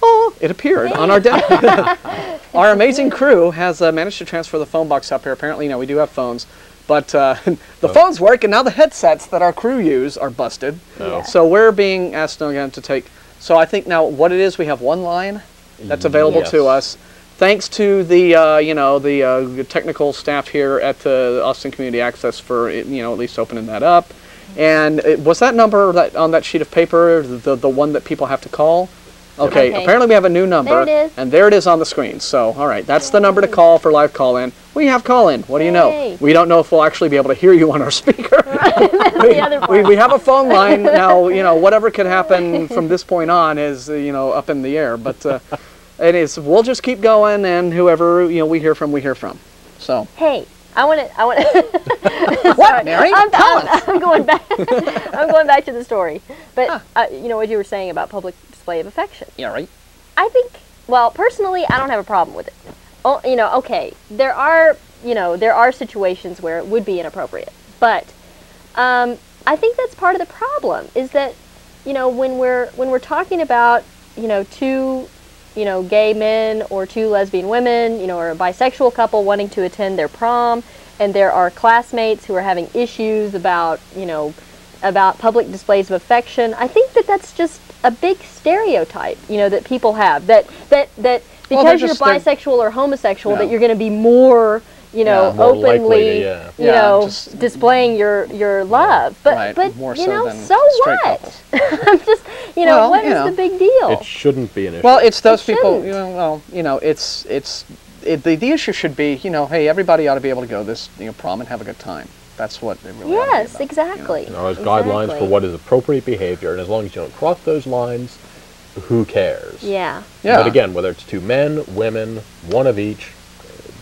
Oh, it appeared on our desk. Our amazing crew has managed to transfer the phone box up here. Apparently, you know, we do have phones. But the phones work, and now the headsets that our crew use are busted. So we're being asked again to take. So I think now what it is, we have one line that's available to us. Thanks to the the technical staff here at the Austin Community Access for at least opening that up. And was that number on that sheet of paper the one that people have to call? Okay, apparently we have a new number, and there it is on the screen. So, all right, that's the number to call for live call-in. We have call-in. What do you know? We don't know if we'll actually be able to hear you on our speaker. we have a phone line now. You know, whatever could happen from this point on is up in the air. But it is. We'll just keep going, and whoever we hear from. So. Hey. I want to. What, Mary? I'm going back. I'm going back to the story. But what you were saying about public display of affection. Yeah, right. I think. Well, personally, I don't have a problem with it. Oh, okay. There are situations where it would be inappropriate, but I think that's part of the problem. Is that when we're talking about two gay men or two lesbian women, or a bisexual couple wanting to attend their prom, and there are classmates who are having issues about public displays of affection. I think that's just a big stereotype, that people have that because you're bisexual or homosexual, that you're going to be more, you know, More likely openly, to, you know, displaying your love. But more you so know, than so straight what? couples. I'm just, you know, Well, what you is know, the big deal? It shouldn't be an issue. Well, it's those It people. shouldn't. You know, well, you know, the issue should be, you know, hey, everybody ought to be able to go to this, you know, prom and have a good time. That's what it really ought to be Yes, about, exactly. You know? There's guidelines for what is appropriate behavior, and as long as you don't cross those lines, who cares? Yeah. Yeah. But again, whether it's two men, women, one of each,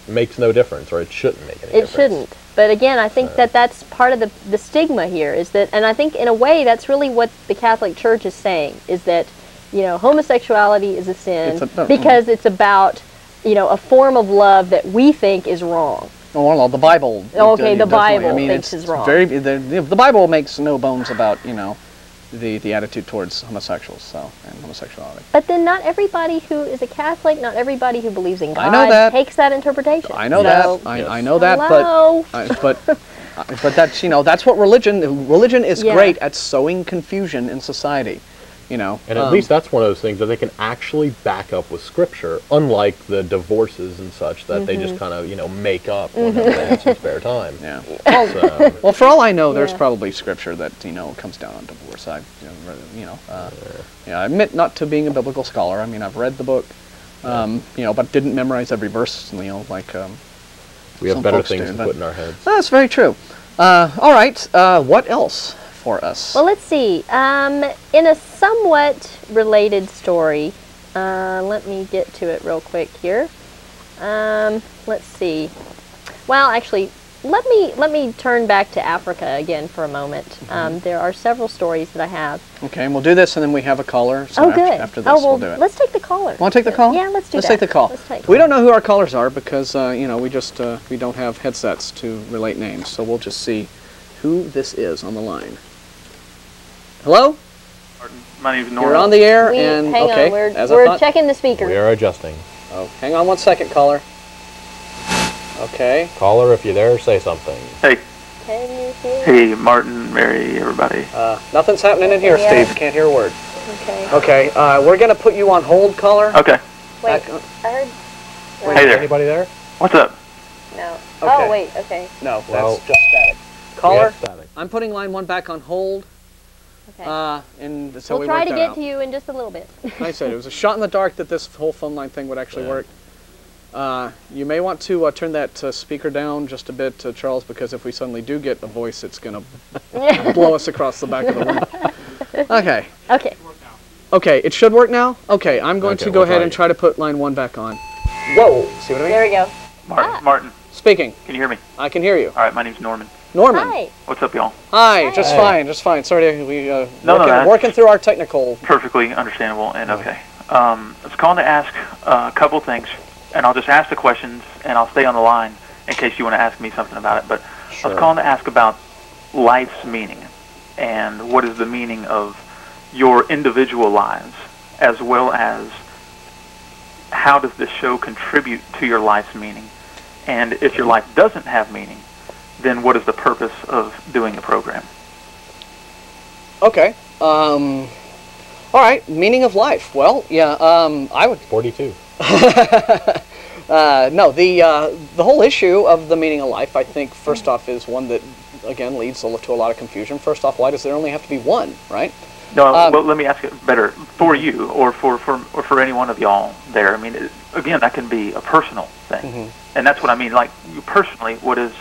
it makes no difference, or it shouldn't make any difference. It shouldn't. But again, I think that's part of the stigma here is that, and I think in a way that's really what the Catholic Church is saying, is that, you know, homosexuality is a sin because it's about, you know, a form of love that we think is wrong. Oh, well, the Bible. Okay, the Bible I mean, thinks is wrong. The Bible makes no bones about, you know, the attitude towards homosexuals and homosexuality. But then not everybody who is a Catholic, not everybody who believes in God I know that. takes that interpretation. I know So, that. I know that. Hello? But that's, you know, that's what religion is Yeah. great at sowing confusion in society. You know, And at least that's one of those things that they can actually back up with Scripture, unlike the divorces and such that they just kind of, you know, make up whenever they have some spare time. Yeah. So, Well, for all I know, there's Yeah. probably scripture that, you know, comes down on divorce. I admit not to being a biblical scholar. I mean, I've read the book, you know, but didn't memorize every verse. You know, like we have some better folks things do, to but- put in our heads. That's very true. All right. What else for us? Well, let's see. In a somewhat related story, let me get to it real quick here. Let's see. Well, actually, let me turn back to Africa again for a moment. There are several stories that I have. Okay, and we'll do this, and then we have a caller. So Oh, good. After this, Oh, well, we'll do it. let's take the caller. Want to take the call? Yeah, let's do Let's that. take the call. Let's take We don't know who our callers are because you know, we just we don't have headsets to relate names, so we'll just see who this is on the line. Hello? My name's Norman. You're on the air, Hang okay. on, as I we're thought. checking the speaker. We are adjusting. Oh, hang on 1 second, caller. Okay. Caller, if you're there, say something. Hey. Can you hear? Hey, Martin, Mary, everybody. Nothing's happening in here, Yeah. Steve. Can't hear a word. Okay. Okay, we're going to put you on hold, caller. Okay. Wait, Back on- I heard. Hey there. Anybody there? What's up? No. Okay. Oh, wait. Okay. No, Well, that's just static. We Caller, have static. I'm putting line 1 back on hold. Okay. And so we'll we try worked to that get out. to you in just a little bit. Like I said, it was a shot in the dark that this whole phone line thing would actually Yeah. work. You may want to turn that speaker down just a bit, Charles, because if we suddenly do get a voice, it's going to blow us across the back of the room. Okay. Okay. Okay, it should work now? Okay, I'm going Okay, to go we'll ahead try and it. try to put line 1 back on. Whoa! See what I mean? There we go. Martin, Speaking. can you hear me? I can hear you. All right, my name's Norman. Norman. Hi. What's up, y'all? Hi, just Hey. fine, just fine. Sorry, we No, that's- working through our technical. Perfectly understandable and okay. I was calling to ask a couple things, and I'll just ask the questions, and I'll stay on the line in case you want to ask me something about it. But I Sure. was calling to ask about life's meaning, and what is the meaning of your individual lives, as well as how does this show contribute to your life's meaning? And if your life doesn't have meaning, then what is the purpose of doing the program? Okay. All right. Meaning of life. Well, yeah. I would. 42. No. The whole issue of the meaning of life, I think, first off, is one that again leads to a lot of confusion. First off, why does there only have to be one? Right. No, well, let me ask it better for you, or for any one of y'all there. I mean, again, that can be a personal thing, and that's what I mean. Like, you personally, what is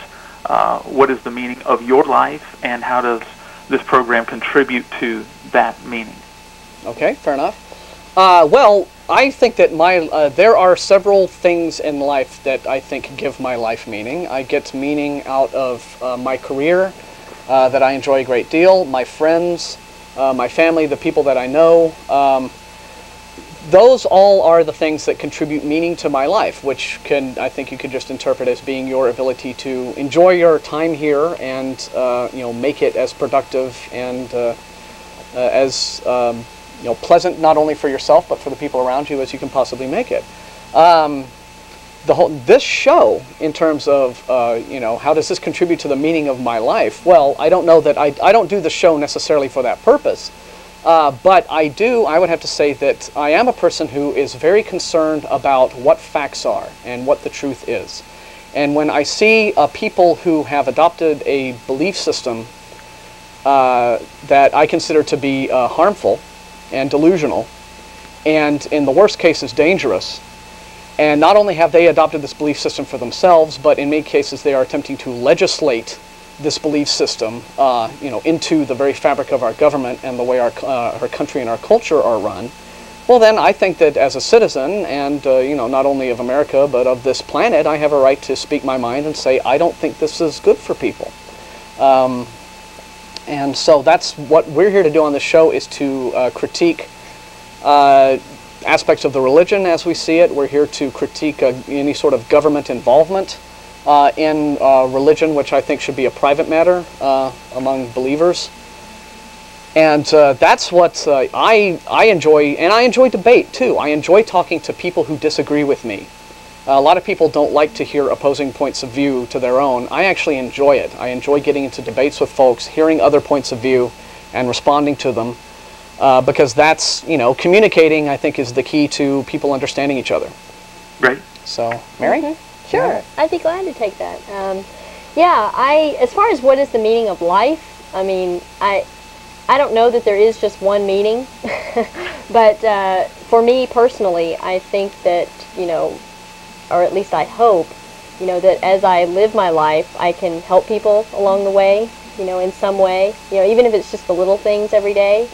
the meaning of your life, and how does this program contribute to that meaning? Okay. Fair enough. Well, I think that there are several things in life that I think give my life meaning. I get meaning out of my career that I enjoy a great deal, my friends, my family, the people that I know. Those all are the things that contribute meaning to my life, which I think you could just interpret as being your ability to enjoy your time here and make it as productive and as pleasant not only for yourself but for the people around you as you can possibly make it. This show, in terms of how does this contribute to the meaning of my life? Well, I don't know that I don't do the show necessarily for that purpose, but I would have to say that I am a person who is very concerned about what facts are and what the truth is. And when I see people who have adopted a belief system that I consider to be harmful and delusional, and in the worst cases dangerous, and not only have they adopted this belief system for themselves, but in many cases they are attempting to legislate this belief system into the very fabric of our government and the way our country and our culture are run, well then I think that as a citizen, and not only of America but of this planet, I have a right to speak my mind and say I don't think this is good for people. And so that's what we're here to do on this show, is to critique aspects of the religion as we see it. We're here to critique any sort of government involvement in religion, which I think should be a private matter among believers. And that's what I enjoy, and I enjoy debate too. I enjoy talking to people who disagree with me. A lot of people don't like to hear opposing points of view to their own. I actually enjoy it. I enjoy getting into debates with folks, hearing other points of view, and responding to them, because that's, communicating, I think, is the key to people understanding each other. Right. So, Mary? Mm-hmm. Sure. Yeah. I'd be glad to take that. As far as what is the meaning of life, I mean, I don't know that there is just one meaning, but for me personally, I think that, or at least I hope, that as I live my life, I can help people along the way, in some way, even if it's just the little things every day.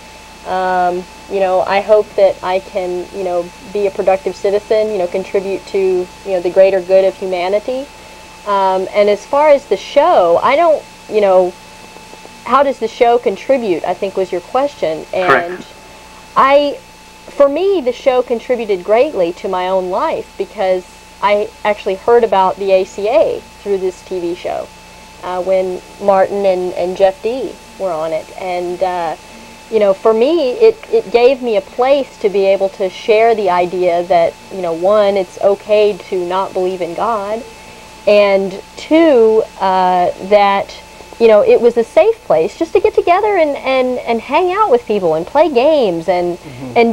I hope that I can, be a productive citizen, contribute to, the greater good of humanity. And as far as the show, I don't, how does the show contribute, I think was your question. And for me, the show contributed greatly to my own life, because I actually heard about the ACA through this TV show when Martin and Jeff D were on it. And, for me, it gave me a place to be able to share the idea that, one, it's okay to not believe in God, and two, that, it was a safe place just to get together and hang out with people and play games and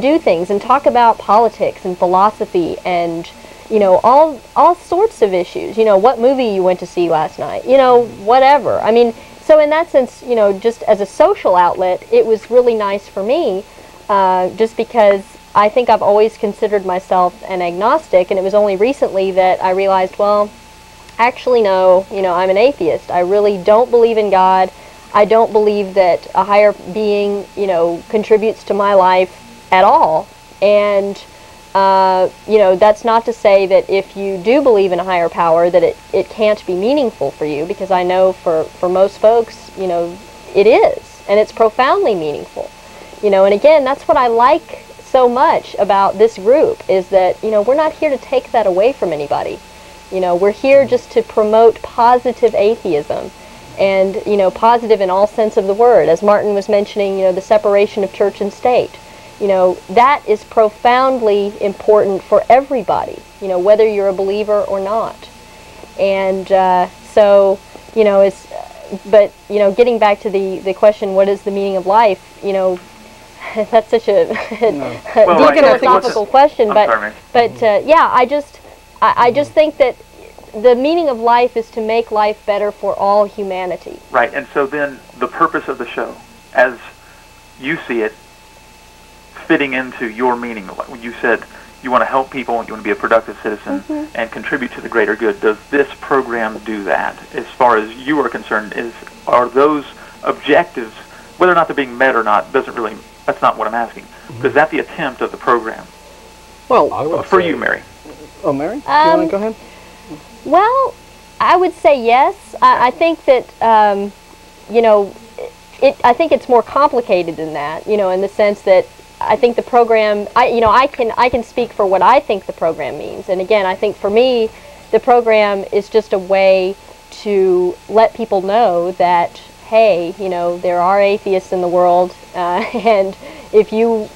do things and talk about politics and philosophy and, all sorts of issues. What movie you went to see last night, whatever. I mean, so in that sense, just as a social outlet, it was really nice for me, just because I think I've always considered myself an agnostic, and it was only recently that I realized, well, actually no, I'm an atheist. I really don't believe in God. I don't believe that a higher being, contributes to my life at all. And, that's not to say that if you do believe in a higher power that it can't be meaningful for you, because I know for most folks, it is, and it's profoundly meaningful. And again, that's what I like so much about this group, is that, we're not here to take that away from anybody. We're here just to promote positive atheism, and, positive in all sense of the word. As Martin was mentioning, the separation of church and state. That is profoundly important for everybody, whether you're a believer or not. And so, getting back to the question, what is the meaning of life, that's such a philosophical question, I just think that the meaning of life is to make life better for all humanity. Right, and so then the purpose of the show, as you see it, fitting into your meaning, when you said you want to help people, you want to be a productive citizen, and contribute to the greater good, does this program do that? As far as you are concerned, are those objectives, whether or not they're being met or not, that's not what I'm asking. Is that the attempt of the program? Well, for you, Mary. Oh, Mary? Do you want to go ahead? Well, I would say yes. I think that, I think it's more complicated than that, in the sense that I think the program, I can speak for what I think the program means. And again, I think for me, the program is just a way to let people know that, hey, there are atheists in the world, and if you,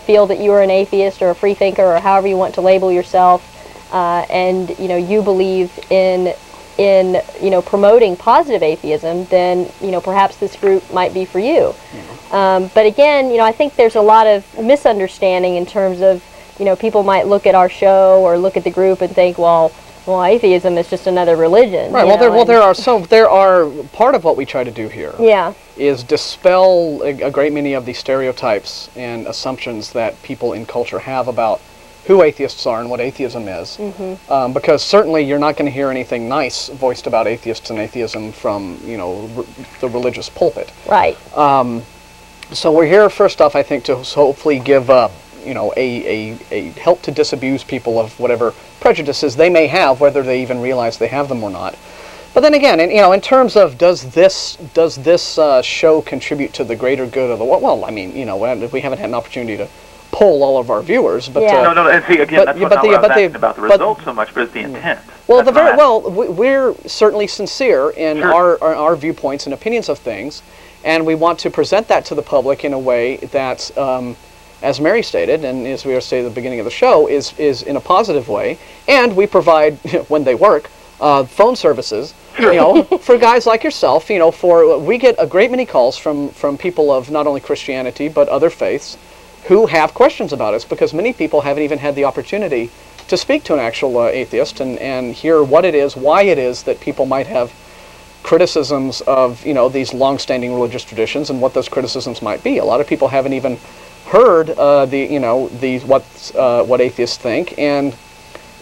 feel that you are an atheist or a free thinker or however you want to label yourself, and you believe in promoting positive atheism, then perhaps this group might be for you. But again, I think there's a lot of misunderstanding in terms of people might look at our show or look at the group and think, well, Well, atheism is just another religion. Right. There are part of what we try to do here. Yeah. Is dispel a great many of the stereotypes and assumptions that people in culture have about who atheists are and what atheism is. Mm-hmm. Because certainly you're not going to hear anything nice voiced about atheists and atheism from the religious pulpit. Right. So we're here first off, I think, to hopefully give a help to disabuse people of whatever prejudices they may have, whether they even realize they have them or not. But then again, in terms of does this show contribute to the greater good of the world? Well, I mean, we haven't had an opportunity to poll all of our viewers, but yeah. No. And see, again, that's not what I was asking about the results so much, but it's the intent. Well, we're certainly sincere in our viewpoints and opinions of things, and we want to present that to the public in a way that, as Mary stated, and as we were saying at the beginning of the show, is in a positive way. And we provide, when they work, phone services, for guys like yourself. We get a great many calls from people of not only Christianity but other faiths who have questions about us, because many people haven't even had the opportunity to speak to an actual atheist and hear what it is, why it is that people might have criticisms of these long-standing religious traditions and what those criticisms might be. A lot of people haven't even heard what atheists think, and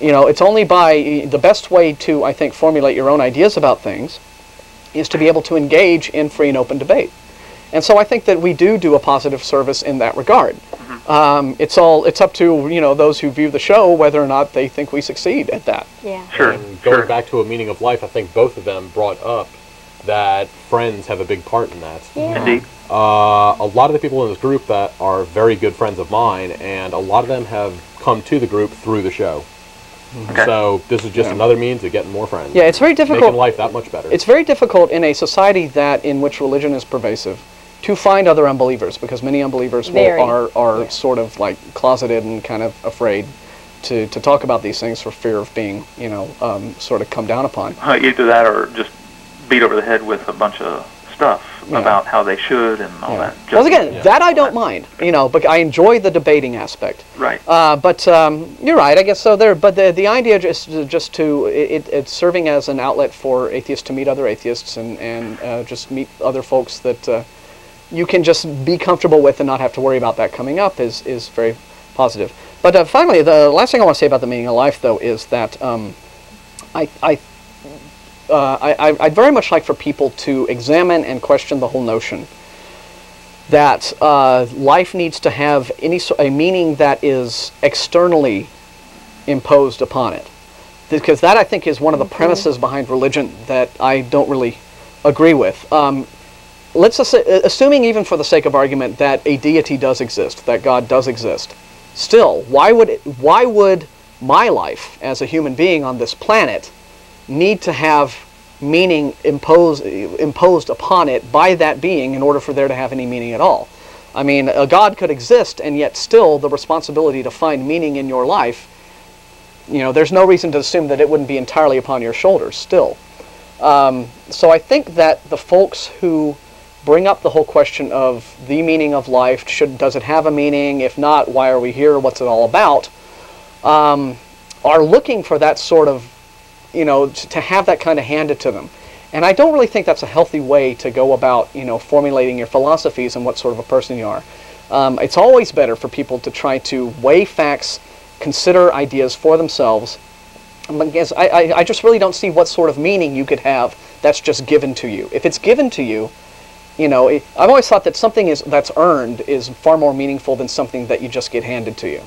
it's only by the best way to, I think, formulate your own ideas about things is to be able to engage in free and open debate. And so I think that we do a positive service in that regard. It's up to those who view the show whether or not they think we succeed at that. Yeah. Sure. And going back to a meaning of life, I think both of them brought up that friends have a big part in that. Yeah. Indeed. A lot of the people in this group that are very good friends of mine, and a lot of them have come to the group through the show. Okay. So this is just another means of getting more friends. Yeah, it's very difficult. Making life that much better. It's very difficult in a society in which religion is pervasive to find other unbelievers, because many unbelievers are sort of like closeted and kind of afraid to talk about these things for fear of being sort of come down upon. Either that or just beat over the head with a bunch of stuff about how they should and all that. Well, again, that I don't mind, but I enjoy the debating aspect. Right. But you're right, I guess so. But the idea it's serving as an outlet for atheists to meet other atheists and just meet other folks that you can just be comfortable with and not have to worry about that coming up is very positive. But finally, the last thing I want to say about the meaning of life, though, is that I'd very much like for people to examine and question the whole notion that life needs to have a meaning that is externally imposed upon it. Because that, I think, is one of the premises behind religion that I don't really agree with. Let's assuming, even for the sake of argument, that a deity does exist, that God does exist. Still, why would my life as a human being on this planet need to have meaning imposed upon it by that being in order for there to have any meaning at all? I mean, a God could exist, and yet still the responsibility to find meaning in your life, there's no reason to assume that it wouldn't be entirely upon your shoulders still. So I think that the folks who bring up the whole question of the meaning of life, does it have a meaning? If not, why are we here? What's it all about? Are looking for that sort of, to have that kind of handed to them. And I don't really think that's a healthy way to go about, formulating your philosophies and what sort of a person you are. It's always better for people to try to weigh facts, consider ideas for themselves. I just really don't see what sort of meaning you could have that's just given to you. If it's given to you, I've always thought that something that's earned is far more meaningful than something that you just get handed to you.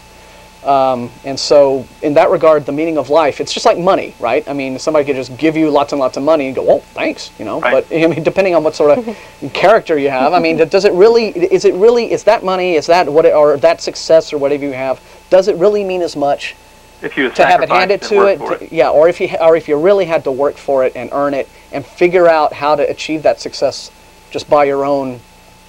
And so, in that regard, the meaning of life, it's just like money, right? I mean, somebody could just give you lots and lots of money and go, well, thanks, Right. But, I mean, depending on what sort of character you have, I mean, is that money, is that or that success or whatever you have, does it really mean as much if you to have it handed to it? Or if you really had to work for it and earn it and figure out how to achieve that success just by your own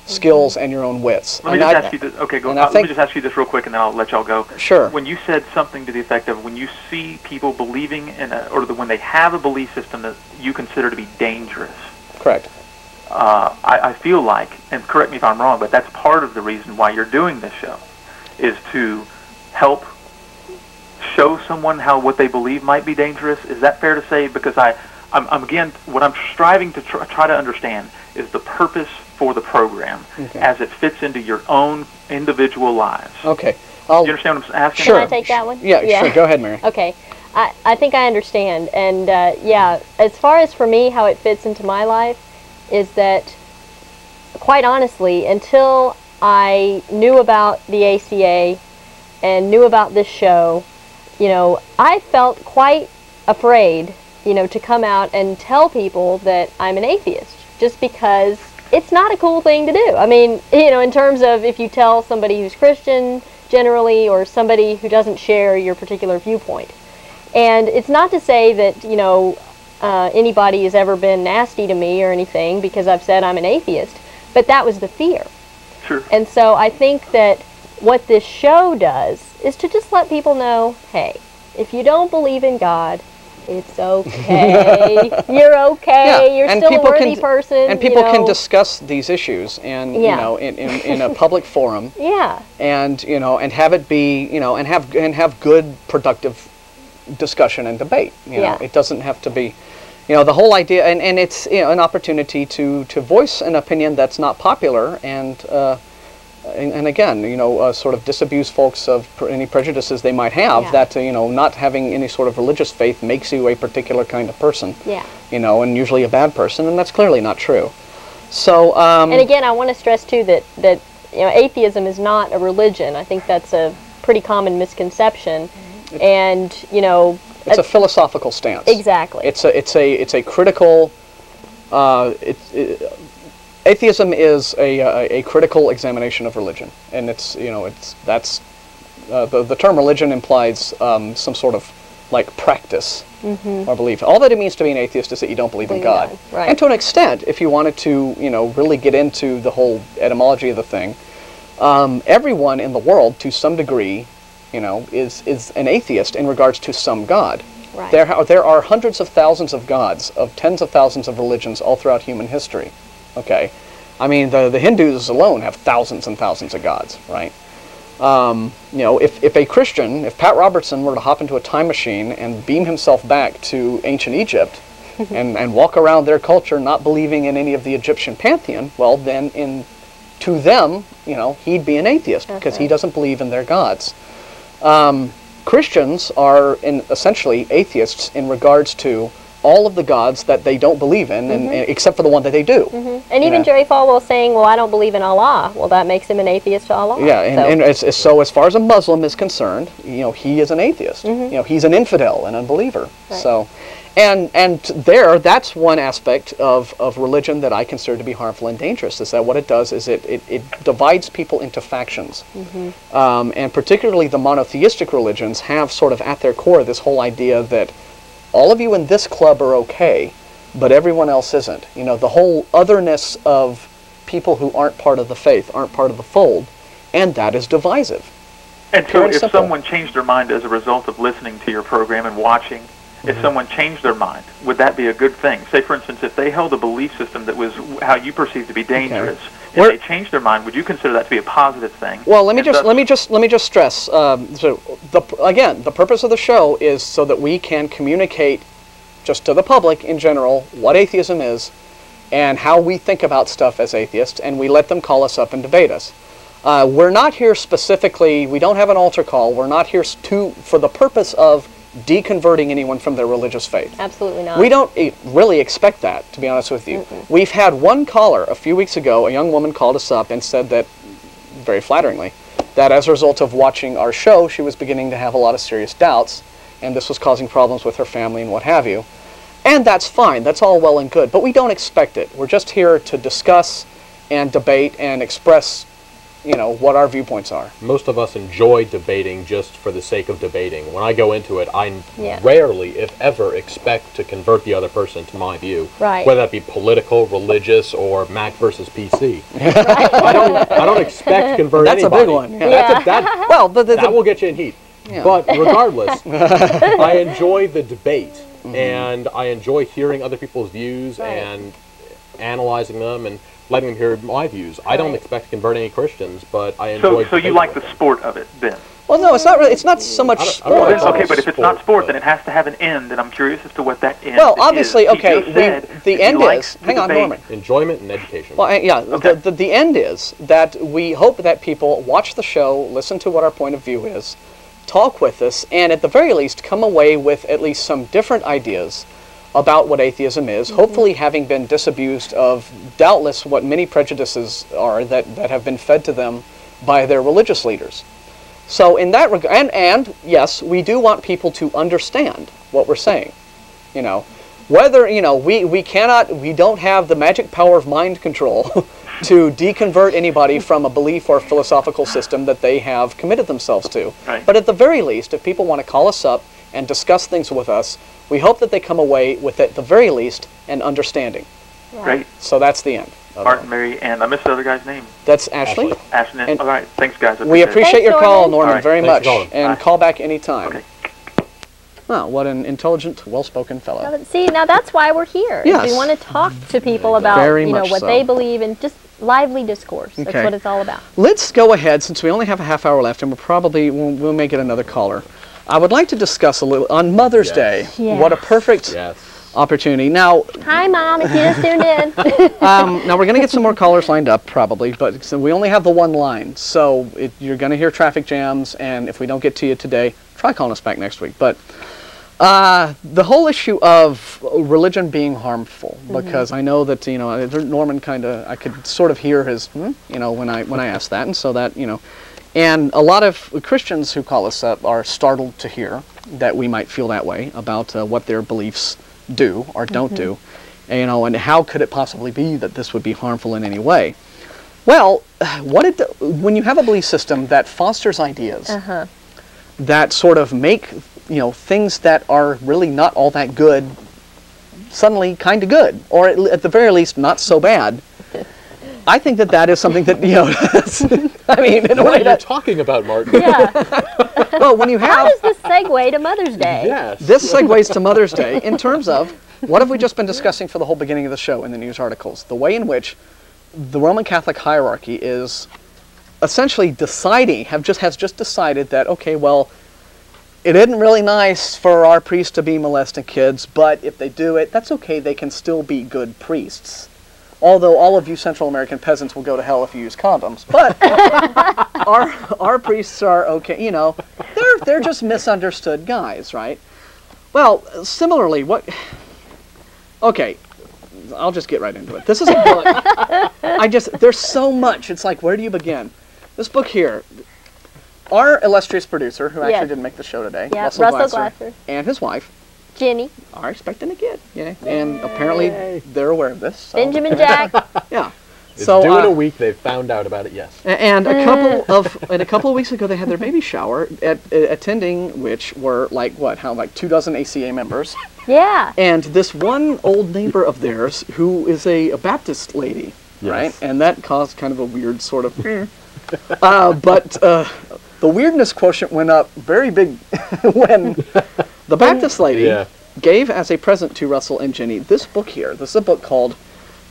skills and your own wits. Let me just ask you this. Okay, go. Let me just ask you this real quick, and then I'll let y'all go. Sure. When you said something to the effect of when you see people believing in when they have a belief system that you consider to be dangerous. Correct. I feel like, and correct me if I'm wrong, but that's part of the reason why you're doing this show, is to help show someone how what they believe might be dangerous? Is that fair to say? Because I'm again, what I'm striving to try to understand is the purpose for the program as it fits into your own individual lives. Okay. Do you understand what I'm asking? Sure. Can I take that one? Yeah, sure. Go ahead, Mary. Okay. I think I understand. And yeah, as far as for me, how it fits into my life is that, quite honestly, until I knew about the ACA and knew about this show, you know, I felt quite afraid, you know, to come out and tell people that I'm an atheist, just because it's not a cool thing to do. I mean, you know, in terms of if you tell somebody who's Christian generally, or somebody who doesn't share your particular viewpoint. And it's not to say that, you know, anybody has ever been nasty to me or anything because I've said I'm an atheist, but that was the fear. Sure. And so I think that what this show does is to just let people know, hey, if you don't believe in God, it's okay. You're okay. You're still a worthy person. And people can discuss these issues, and you know, in a public forum. Yeah. And you know, and have it be, you know, and have good, productive discussion and debate. You know, it doesn't have to be, you know, the whole idea, and it's, you know, an opportunity to voice an opinion that's not popular, and again, you know, sort of disabuse folks of any prejudices they might have, that, you know, not having any sort of religious faith makes you a particular kind of person. Yeah. You know, and usually a bad person, and that's clearly not true. So, and again, I want to stress too that you know, atheism is not a religion. I think that's a pretty common misconception, and you know, it's a philosophical stance. Exactly. It's a critical. Atheism is a critical examination of religion, and it's, you know, that's the term religion implies some sort of like practice or belief. All that it means to be an atheist is that you don't believe in God. Right. And to an extent, if you wanted to, you know, really get into the whole etymology of the thing, everyone in the world, to some degree, you know, is an atheist in regards to some God. Right. There are hundreds of thousands of gods of tens of thousands of religions all throughout human history. Okay, I mean, the Hindus alone have thousands and thousands of gods, right? You know, if a Christian, if Pat Robertson were to hop into a time machine and beam himself back to ancient Egypt and walk around their culture not believing in any of the Egyptian pantheon, well, then to them, you know, he'd be an atheist because he doesn't believe in their gods. Christians are essentially atheists in regards to all of the gods that they don't believe in, and except for the one that they do. And even Jerry Falwell saying, well, I don't believe in Allah. Well, that makes him an atheist to Allah. Yeah, and so as far as a Muslim is concerned, you know, he is an atheist. You know, he's an infidel, an unbeliever. Right. So, and that's one aspect of religion that I consider to be harmful and dangerous, is that what it does is it divides people into factions. And particularly the monotheistic religions have sort of at their core this whole idea that all of you in this club are okay, but everyone else isn't. You know, the whole otherness of people who aren't part of the faith, aren't part of the fold, and that is divisive. And so if someone changed their mind as a result of listening to your program and watching, if someone changed their mind, would that be a good thing? Say, for instance, if they held a belief system that was how you perceive to be dangerous, if they changed their mind, would you consider that to be a positive thing? Well, let me just stress. So again, the purpose of the show is so that we can communicate, just to the public in general, what atheism is, and how we think about stuff as atheists, and we let them call us up and debate us. We're not here specifically. We don't have an altar call. We're not here for the purpose of deconverting anyone from their religious faith. Absolutely not. We don't really expect that, to be honest with you. We've had one caller a few weeks ago, a young woman called us up and said that, very flatteringly, that as a result of watching our show, she was beginning to have a lot of serious doubts, and this was causing problems with her family and what have you. And that's fine, that's all well and good, but we don't expect it. We're just here to discuss and debate and express, you know, what our viewpoints are. Most of us enjoy debating just for the sake of debating. When I go into it, I rarely, if ever, expect to convert the other person to my view. Right. Whether that be political, religious, or Mac versus PC. I don't expect to convert anybody. That's a big one. Yeah. That will get you in heat. Yeah. But regardless, I enjoy the debate, and I enjoy hearing other people's views and analyzing them and letting them hear my views. I don't expect to convert any Christians, but I enjoy. So you like the sport of it, then? Well, no, it's not really. It's not so much sports. Okay, but if it's not sport, then it has to have an end, and I'm curious as to what that end is. Well, obviously, okay. The end like is. Hang on, Norman. Enjoyment and education. Well, yeah. Okay. The end is that we hope that people watch the show, listen to what our point of view is, talk with us, and at the very least come away with at least some different ideas about what atheism is, hopefully having been disabused of doubtless what many prejudices are that have been fed to them by their religious leaders. So in that regard, and yes, we do want people to understand what we're saying. You know, whether, you know, we don't have the magic power of mind control to deconvert anybody from a belief or philosophical system that they have committed themselves to. Right. But at the very least, if people want to call us up and discuss things with us, we hope that they come away with, at the very least, an understanding. Yeah. Great. So that's the end. Martin, Mary, and I missed the other guy's name. That's Ashley. Ashton. All right. Thanks, guys. We appreciate Thanks, your call, Norman. Norman, All right. very Thanks much. for And Bye. call back anytime. Okay. Well, what an intelligent, well-spoken fellow. See, now that's why we're here. is Yes. We want to talk to people about Very you know much what so. they believe and just lively discourse. That's Okay. what it's all about. Let's go ahead, since we only have a half hour left, and we'll may get another caller. I would like to discuss a little, on Mother's Day, what a Yes. perfect opportunity. Now, Hi, Mom, if you just tuned in. now we're going to get some more callers lined up, probably, but so we only have the one line, so you're going to hear traffic jams, and if we don't get to you today, try calling us back next week. But the whole issue of religion being harmful, because I know that, you know, Norman I could sort of hear his, you know, when I asked that, and so that, you know, and a lot of Christians who call us up are startled to hear that we might feel that way about what their beliefs do or don't do, and, you know, and how could it possibly be that this would be harmful in any way? Well, when you have a belief system that fosters ideas that sort of make, you know, things that are really not all that good suddenly kind of good, or at the very least not so bad, I think that is something that, you know, I mean, in a way What are you talking about, Martin? Yeah. well, when you have... How does this segue to Mother's Day? Yes. This segues to Mother's Day in terms of what have we just been discussing for the whole beginning of the show in the news articles? The way in which the Roman Catholic hierarchy is essentially has just decided that, okay, well, it isn't really nice for our priests to be molesting kids, but if they do it, that's okay, they can still be good priests. Although all of you Central American peasants will go to hell if you use condoms, but our priests are okay. You know, they're just misunderstood guys, right? Well, similarly, okay, I'll just get right into it. This is a book. There's so much. It's like, where do you begin? This book here, our illustrious producer, who actually didn't make the show today, Russell Glasser, and his wife, Jenny, are expecting a kid. Yeah, and apparently they're aware of this. So. Benjamin Jack. Yeah. It's so due in a week. They found out about it. Yes. And a couple of weeks ago, they had their baby shower, attending which were like 24 ACA members. Yeah. And this one old neighbor of theirs who is a Baptist lady, right? And that caused kind of a weird sort of. But the weirdness quotient went up very big when the Baptist lady gave as a present to Russell and Jenny this book here. This is a book called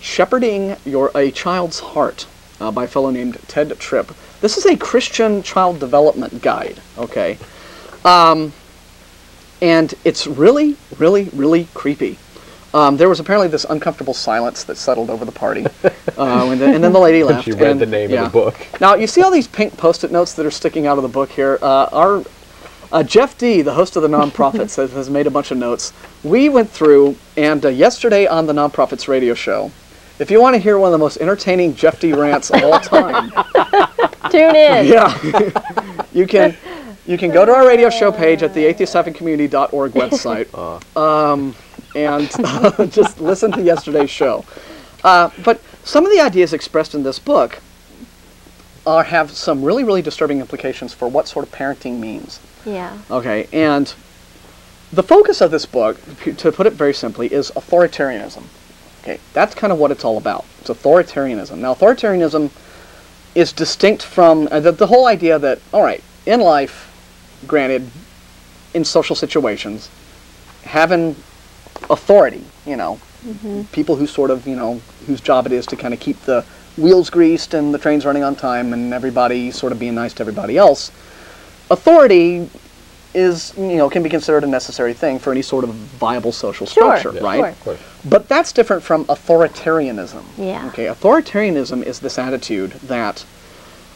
Shepherding a Child's Heart by a fellow named Ted Tripp. This is a Christian child development guide, okay? And it's really, really, really creepy. There was apparently this uncomfortable silence that settled over the party, and then the lady left. She read the name of the book. Now, you see all these pink Post-it notes that are sticking out of the book here? Our Jeff D., the host of the Non-Profits, has made a bunch of notes. We went through, and yesterday on the Non-Profits radio show, if you want to hear one of the most entertaining Jeff D. rants of all time, tune in. Yeah, you can go to our radio show page at the atheistcommunity.org website, and just listen to yesterday's show. But some of the ideas expressed in this book have some really, really disturbing implications for what sort of parenting means. Yeah. Okay, and the focus of this book, to put it very simply, is authoritarianism. Okay, that's kind of what it's all about. It's authoritarianism. Now, authoritarianism is distinct from the whole idea that, all right, in life, granted, in social situations, having authority, you know, people who sort of, you know, whose job it is to kind of keep the wheels greased and the trains running on time and everybody sort of being nice to everybody else, authority is, can be considered a necessary thing for any sort of viable social structure, right? Sure. But that's different from authoritarianism. Yeah. Okay, authoritarianism is this attitude that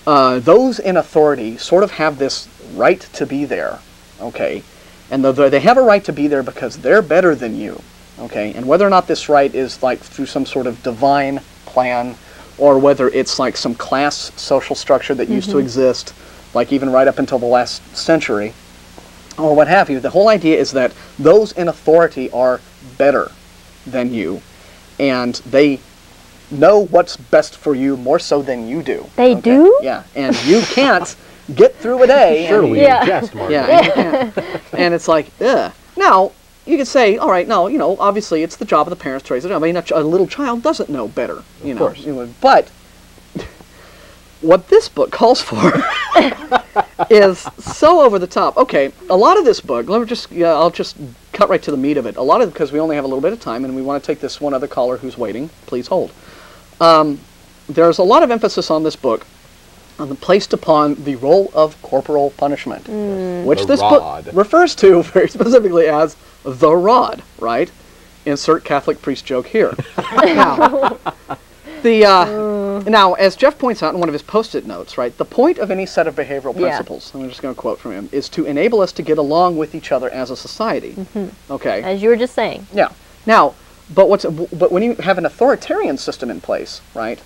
those in authority sort of have this right to be there, okay? And they have a right to be there because they're better than you, okay? And whether or not this right is like through some sort of divine plan, or whether it's like some class social structure that used to exist, like even right up until the last century, or what have you, the whole idea is that those in authority are better than you, and they know what's best for you more so than you do. They do? Yeah, and you can't get through a day. Surely you jest, Mark. Yeah, and you can't. And it's like, ugh. Now, you could say, all right, no, obviously it's the job of the parents to raise it. I mean, a little child doesn't know better, Of course. But what this book calls for is so over the top. Okay, a lot of this book, I'll just cut right to the meat of it. A lot of it, because we only have a little bit of time, and we want to take this one other caller who's waiting. Please hold. There's a lot of emphasis on this book placed upon the role of corporal punishment, which this book refers to very specifically as the rod, right? Insert Catholic priest joke here. Now, as Jeff points out in one of his post-it notes, right, the point of any set of behavioral principles, I'm just going to quote from him, is to enable us to get along with each other as a society. Okay. As you were just saying. Yeah. Now, but when you have an authoritarian system in place, right,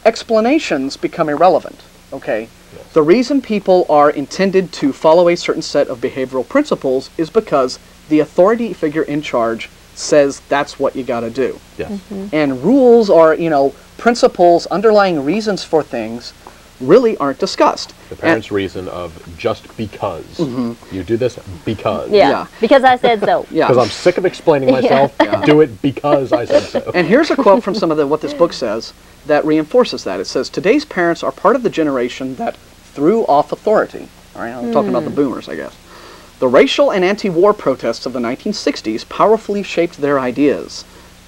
explanations become irrelevant. Okay. Yes. The reason people are intended to follow a certain set of behavioral principles is because the authority figure in charge says that's what you got to do. Yes. And rules or, principles, underlying reasons for things really aren't discussed. The parents' reason of just because. You do this because. Yeah. Because I said so. Yeah. Because I'm sick of explaining myself. Do it because I said so. And here's a quote from some of what this book says that reinforces that. It says, today's parents are part of the generation that threw off authority. All right, I'm talking about the boomers, I guess. The racial and anti-war protests of the 1960s powerfully shaped their ideas.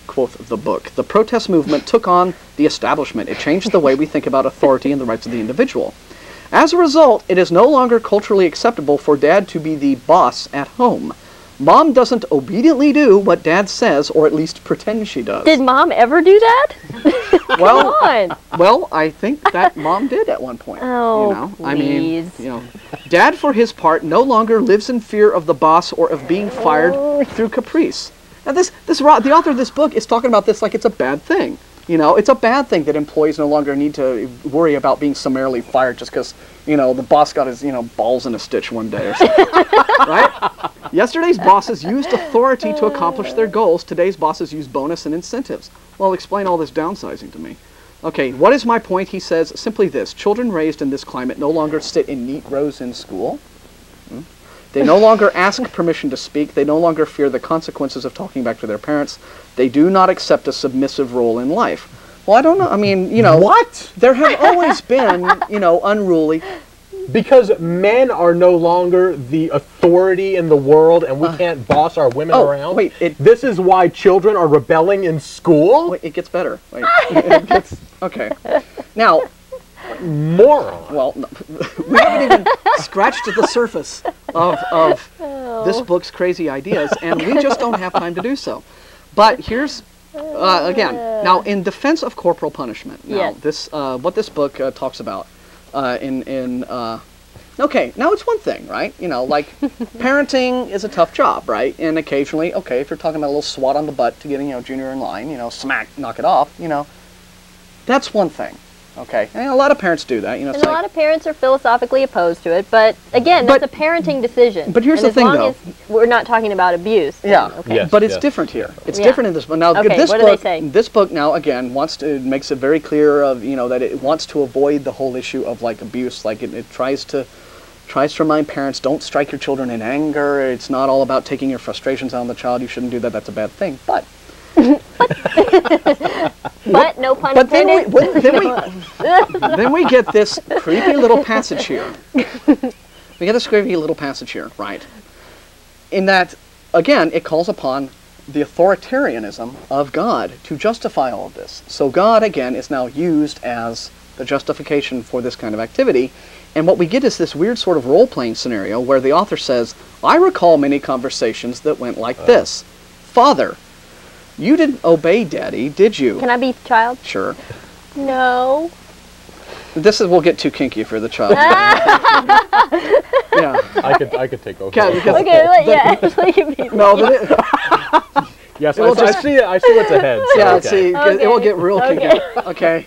Quote the book. The protest movement took on the establishment. It changed the way we think about authority and the rights of the individual. As a result, it is no longer culturally acceptable for dad to be the boss at home. Mom doesn't obediently do what dad says, or at least pretend she does. Did mom ever do that? Well, Come on. Well, I think that mom did at one point. Oh, please. I mean, dad, for his part, no longer lives in fear of the boss or of being fired through caprice. Now, the author of this book is talking about this like it's a bad thing. It's a bad thing that employees no longer need to worry about being summarily fired just because, the boss got his, balls in a stitch one day or something. Right? Yesterday's bosses used authority to accomplish their goals. Today's bosses use bonus and incentives. Well, explain all this downsizing to me. Okay, what is my point? He says simply this. Children raised in this climate no longer sit in neat rows in school. They no longer ask permission to speak. They no longer fear the consequences of talking back to their parents. They do not accept a submissive role in life. Well, I don't know. I mean, What? There have always been, unruly. Because men are no longer the authority in the world and we can't boss our women around? Wait, this is why children are rebelling in school? Wait, it gets better. Wait, it gets, okay. Now, moron. Well, no, we haven't even scratched the surface of this book's crazy ideas, and we just don't have time to do so. But here's, again, now in defense of corporal punishment, now this what this book talks about okay, now it's one thing, right? Like parenting is a tough job, right? And occasionally, okay, if you're talking about a little swat on the butt to getting, junior in line, smack, knock it off, that's one thing. Okay, and a lot of parents do that, And a lot of parents are philosophically opposed to it, but again, that's a parenting decision. But here's the thing, though. As long as we're not talking about abuse. Yeah, okay. Yes, but it's different here. It's different in this book. Now, okay, this what book, do they say? This book now again makes it very clear of that it wants to avoid the whole issue of like abuse. Like it tries to remind parents, don't strike your children in anger. It's not all about taking your frustrations out on the child. You shouldn't do that. That's a bad thing. But but no pun intended. Then we get this creepy little passage here. We get this creepy little passage here, right? In that, again, it calls upon the authoritarianism of God to justify all of this. So God, again, is now used as the justification for this kind of activity. And what we get is this weird sort of role-playing scenario where the author says, I recall many conversations that went like this. Father, you didn't obey Daddy, did you? Can I be the child? Sure. No. We'll get too kinky for the child. Yeah. I could take over. Okay, No, Yes, I see what's ahead. So yeah, okay. see, it will get real kinky. Okay.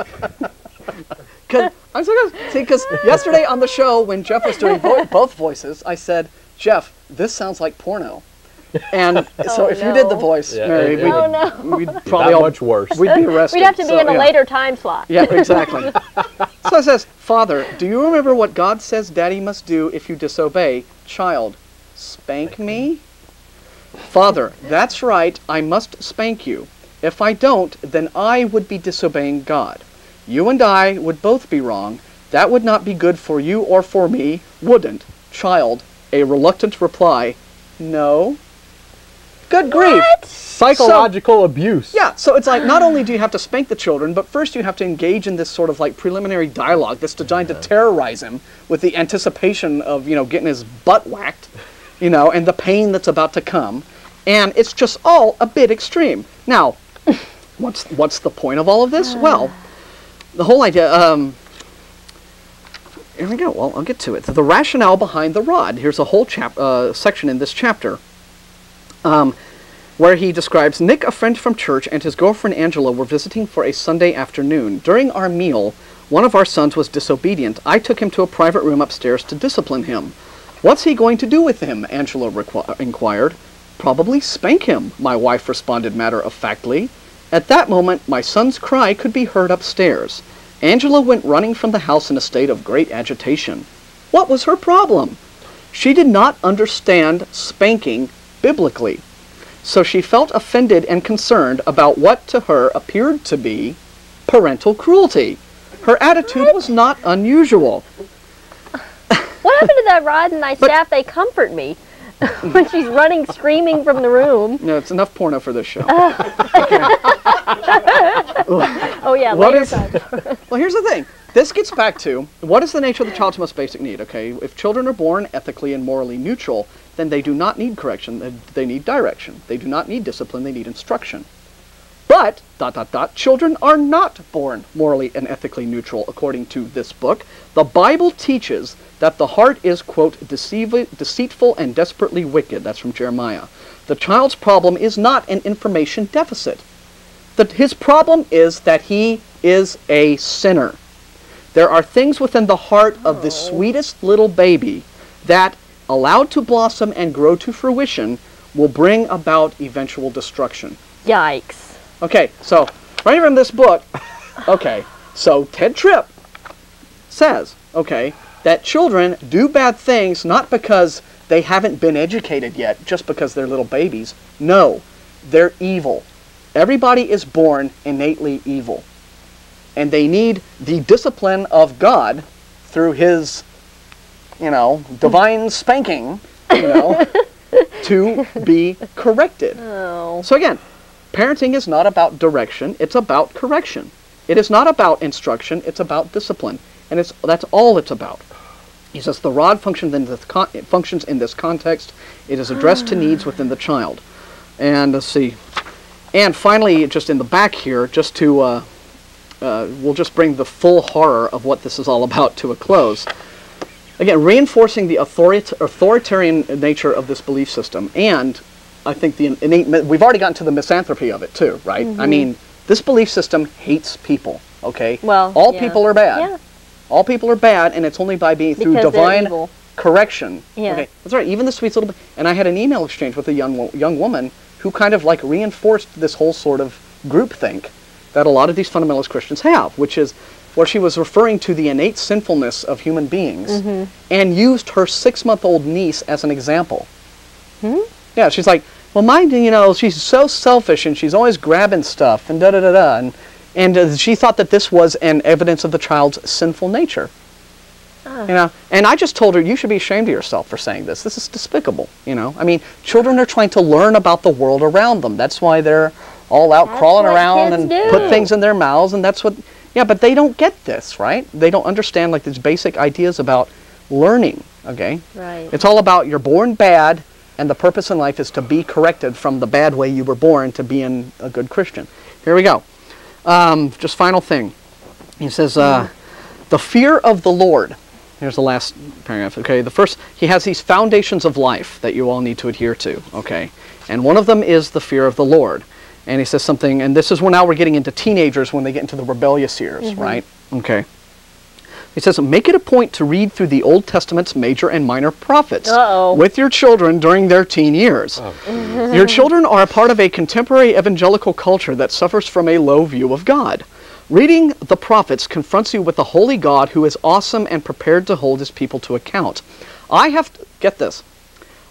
Because yesterday on the show, when Jeff was doing both voices, I said, Jeff, this sounds like porno. And so if you did the voice, Mary, we'd probably that much worse. We'd be arrested. We'd have to be in a later time slot. Yeah, exactly. So it says, Father, do you remember what God says Daddy must do if you disobey? Child, spank me? Father, that's right, I must spank you. If I don't, then I would be disobeying God. You and I would both be wrong. That would not be good for you or for me, wouldn't. Child, a reluctant reply, no. Good grief. Psychological abuse. Yeah, so it's like not only do you have to spank the children, but first you have to engage in this sort of like preliminary dialogue that's designed to terrorize him with the anticipation of, getting his butt whacked, and the pain that's about to come. And it's just all a bit extreme. Now, what's the point of all of this? Well, the whole idea, here we go. Well, I'll get to it. The rationale behind the rod. Here's a whole section in this chapter where he describes, Nick, a friend from church, and his girlfriend Angela were visiting for a Sunday afternoon. During our meal, one of our sons was disobedient. I took him to a private room upstairs to discipline him. What's he going to do with him? Angela inquired. Probably spank him, my wife responded matter-of-factly. At that moment, my son's cry could be heard upstairs. Angela went running from the house in a state of great agitation. What was her problem? She did not understand spanking biblically, so she felt offended and concerned about what to her appeared to be parental cruelty. Her attitude was not unusual. What happened to that rod and thy staff? They comfort me. When she's running, screaming from the room. No, it's enough porno for this show. Oh yeah, later time. Well, here's the thing. This gets back to, what is the nature of the child's most basic need, okay? If children are born ethically and morally neutral, then they do not need correction, they need direction. They do not need discipline, they need instruction. But, children are not born morally and ethically neutral, according to this book. The Bible teaches that the heart is, quote, deceitful and desperately wicked. That's from Jeremiah. The child's problem is not an information deficit. His problem is that he is a sinner. There are things within the heart of the sweetest little baby that, allowed to blossom and grow to fruition, will bring about eventual destruction. Yikes. Okay, so right here in this book, okay, so Ted Tripp says, okay, that children do bad things not because they haven't been educated yet, just because they're little babies. No, they're evil. Everybody is born innately evil. And they need the discipline of God through his, divine spanking, to be corrected. Oh. So again, parenting is not about direction, it's about correction. It is not about instruction, it's about discipline. And that's all it's about. He says the rod functions in this context. It is addressed to needs within the child. And let's see. And finally, just in the back here, just to, we'll just bring the full horror of what this is all about to a close. Again, reinforcing the authoritarian nature of this belief system, and I think the innate, we've already gotten to the misanthropy of it too, right? Mm-hmm. I mean, this belief system hates people, okay? Well, all people are bad. Yeah. All people are bad, and it's only by being through divine correction. Yeah. Okay, that's right. Even the sweet little, and I had an email exchange with a young woman who kind of like reinforced this whole sort of groupthink that a lot of these fundamentalist Christians have, which is where she was referring to the innate sinfulness of human beings, and used her 6-month-old niece as an example. Yeah, she's like, well, she's so selfish and she's always grabbing stuff and da-da-da-da. And she thought that this was an evidence of the child's sinful nature. And I just told her, you should be ashamed of yourself for saying this. This is despicable, I mean, children are trying to learn about the world around them. That's why they're all out crawling around and put things in their mouths, and that's what, Yeah, but they don't get this, right? They don't understand like these basic ideas about learning, okay? Right. It's all about you're born bad, and the purpose in life is to be corrected from the bad way you were born to being a good Christian. Here we go. Just final thing. He says, the fear of the Lord. Here's the last paragraph, okay? The first, he has these foundations of life that you all need to adhere to, okay? And one of them is the fear of the Lord. And he says something, and this is when now we're getting into teenagers when they get into the rebellious years, right? Okay. He says, make it a point to read through the Old Testament's major and minor prophets with your children during their teen years. Your children are a part of a contemporary evangelical culture that suffers from a low view of God. Reading the prophets confronts you with the holy God who is awesome and prepared to hold his people to account. Get this,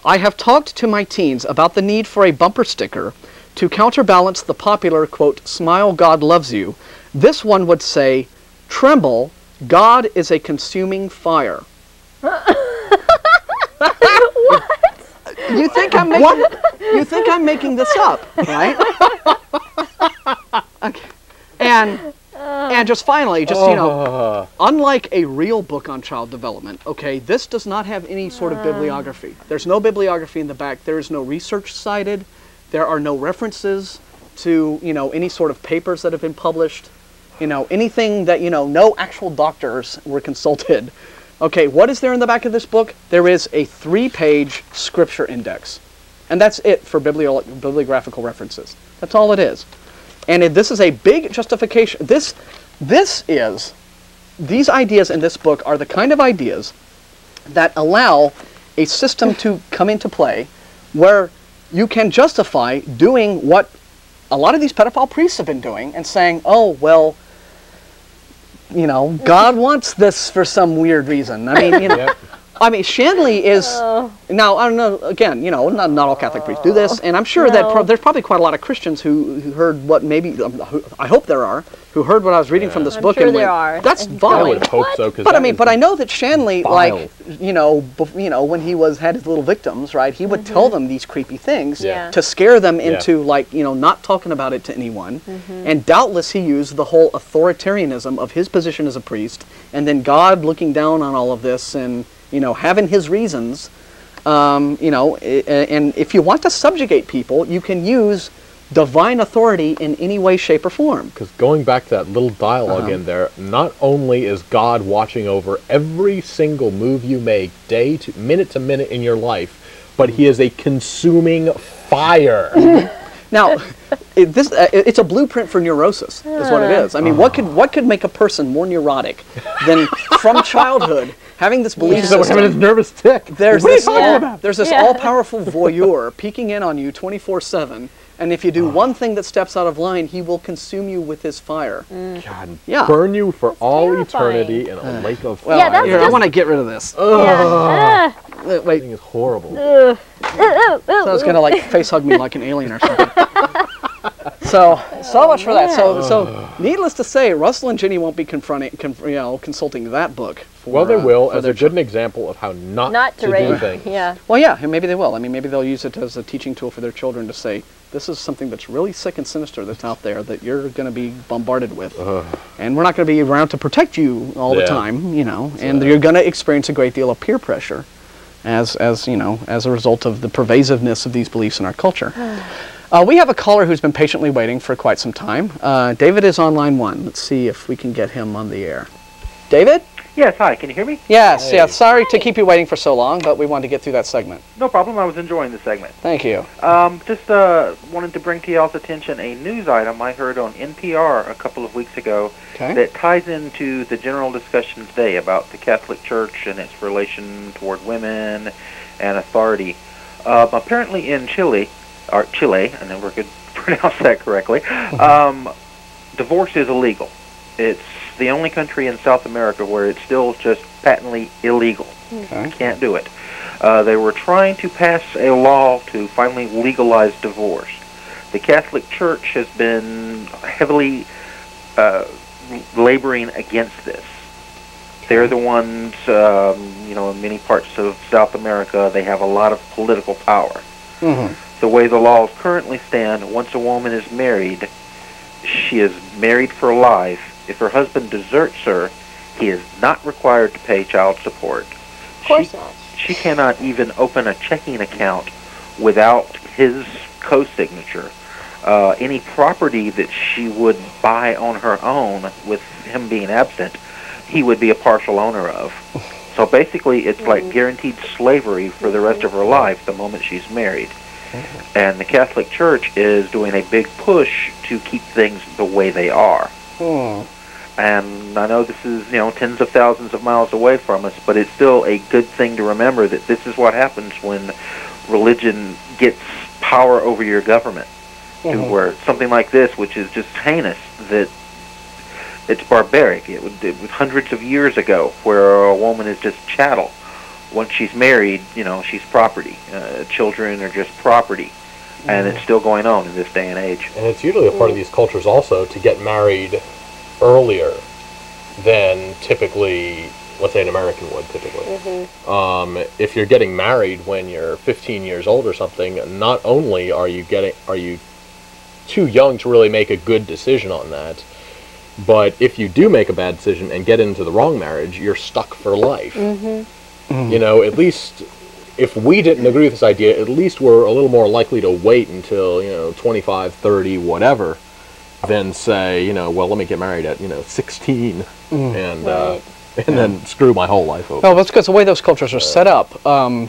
I have talked to my teens about the need for a bumper sticker to counterbalance the popular, quote, smile, God loves you. This one would say, tremble, God is a consuming fire. What? You think I'm making this up, right? Okay. And just finally, just, you know, unlike a real book on child development, okay, this does not have any sort of bibliography. There's no bibliography in the back. There is no research cited. There are no references to, you know, any sort of papers that have been published. You know, anything that, you know, no actual doctors were consulted. Okay, what is there in the back of this book? There is a 3-page scripture index. And that's it for bibliographical references. That's all it is. And this is a big justification. These ideas in this book are the kind of ideas that allow a system to come into play where you can justify doing what a lot of these pedophile priests have been doing and saying, oh, well, you know, God wants this for some weird reason. I mean, you know, I mean, Shanley is, now, I don't know, again, you know, not all Catholic priests do this, and I'm sure that there's probably quite a lot of Christians who heard what maybe, I hope there are, who heard what I was reading from this book and went, that's vile. I would hope so. But I mean, but I know that Shanley, like, you know, when he had his little victims, right, he would tell them these creepy things to scare them into, like, you know, not talking about it to anyone. And doubtless he used the whole authoritarianism of his position as a priest, and then God looking down on all of this and, you know, having his reasons, you know, and if you want to subjugate people, you can use divine authority in any way, shape, or form. Because going back to that little dialogue in there, not only is God watching over every single move you make, minute to minute in your life, but he is a consuming fire. Now, it's a blueprint for neurosis, is what it is. I mean, what could make a person more neurotic than from childhood having this belief system? Having this nervous tick. There's this all-powerful voyeur peeking in on you 24/7, and if you do one thing that steps out of line, he will consume you with his fire. God, burn you for all eternity in a lake of fire. Yeah, Here, I want to get rid of this. Wait, It's horrible. so it's gonna like face hug me like an alien or something. So much for that. So needless to say, Russell and Ginny won't be consulting that book. Well, they will, as a good example of how not to do things. Well, yeah, and maybe they will. I mean, maybe they'll use it as a teaching tool for their children to say, this is something that's really sick and sinister that's out there that you're going to be bombarded with. And we're not going to be around to protect you all the time, you know, and you're going to experience a great deal of peer pressure as you know, as a result of the pervasiveness of these beliefs in our culture. We have a caller who's been patiently waiting for quite some time. David is on line 1. Let's see if we can get him on the air. David? Yes, hi, can you hear me? Yes, yes. Sorry to keep you waiting for so long, but we wanted to get through that segment. No problem, I was enjoying the segment. Thank you. Just wanted to bring to y'all's attention a news item I heard on NPR a couple of weeks ago that ties into the general discussion today about the Catholic Church and its relation toward women and authority. Apparently in Chile, I never could pronounce that correctly, divorce is illegal. It's the only country in South America where it's still just patently illegal. You can't do it. They were trying to pass a law to finally legalize divorce. The Catholic Church has been heavily laboring against this. They're the ones, you know, in many parts of South America, they have a lot of political power. The way the laws currently stand, once a woman is married, she is married for life, If her husband deserts her, he is not required to pay child support. Of course not. She cannot even open a checking account without his co-signature. Any property that she would buy on her own with him being absent, he would be a partial owner of. So basically, it's like guaranteed slavery for the rest of her life the moment she's married. And the Catholic Church is doing a big push to keep things the way they are. And I know this is, tens of thousands of miles away from us, but it's still a good thing to remember that this is what happens when religion gets power over your government. To where something like this, which is just heinous, that it's barbaric. It was hundreds of years ago, where a woman is just chattel. Once she's married, she's property. Children are just property. And it's still going on in this day and age. And it's usually a part of these cultures also to get married earlier than typically, let's say, an American would typically. If you're getting married when you're 15 years old or something, not only are you too young to really make a good decision on that, but if you do make a bad decision and get into the wrong marriage, you're stuck for life. At least if we didn't agree with this idea, at least we're a little more likely to wait until 25, 30, whatever, than say, well, let me get married at 16 and then screw my whole life over. No, that's because the way those cultures are set up,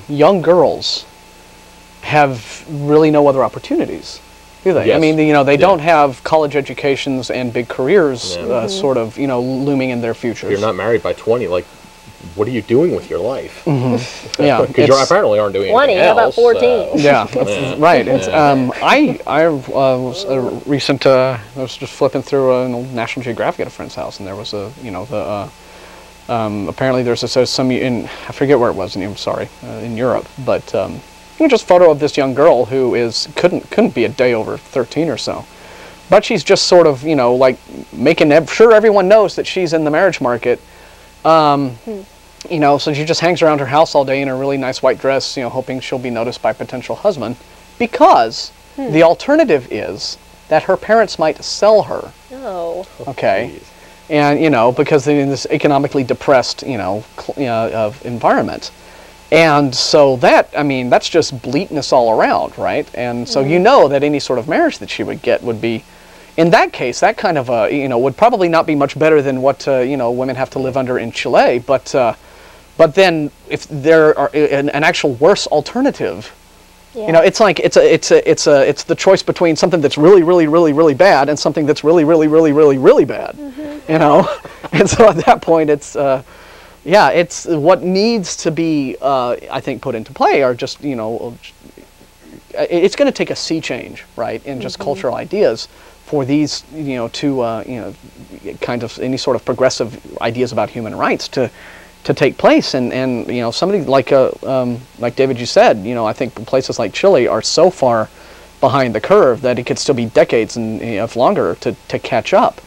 young girls have really no other opportunities. Do they? Yes. I mean, they don't have college educations and big careers sort of, looming in their futures. If you're not married by 20, like, what are you doing with your life? Yeah, because you apparently aren't doing 20, anything how about else. 14? Yeah, right. It's, I was a recent, I was just flipping through a National Geographic at a friend's house, and there was apparently there's some, I forget where it was, in Europe, but just a photo of this young girl who couldn't be a day over 13 or so. But she's just sort of, like making sure everyone knows that she's in the marriage market. So she just hangs around her house all day in a really nice white dress, hoping she'll be noticed by a potential husband, because the alternative is that her parents might sell her. Oh. Okay. And, because they're in this economically depressed, environment. And so that's just bleakness all around, right? And so that any sort of marriage that she would get would be, in that case, that kind of would probably not be much better than what women have to live under in Chile. But then if there are an actual worse alternative, it's like it's the choice between something that's really, really, really, really bad and something that's really, really, really, really, really bad. And so at that point, it's what needs to be, I think, put into play are just, it's going to take a sea change, right, in just cultural ideas for these, kind of any sort of progressive ideas about human rights to take place. And somebody like David, you said, I think places like Chile are so far behind the curve that it could still be decades and if longer to catch up.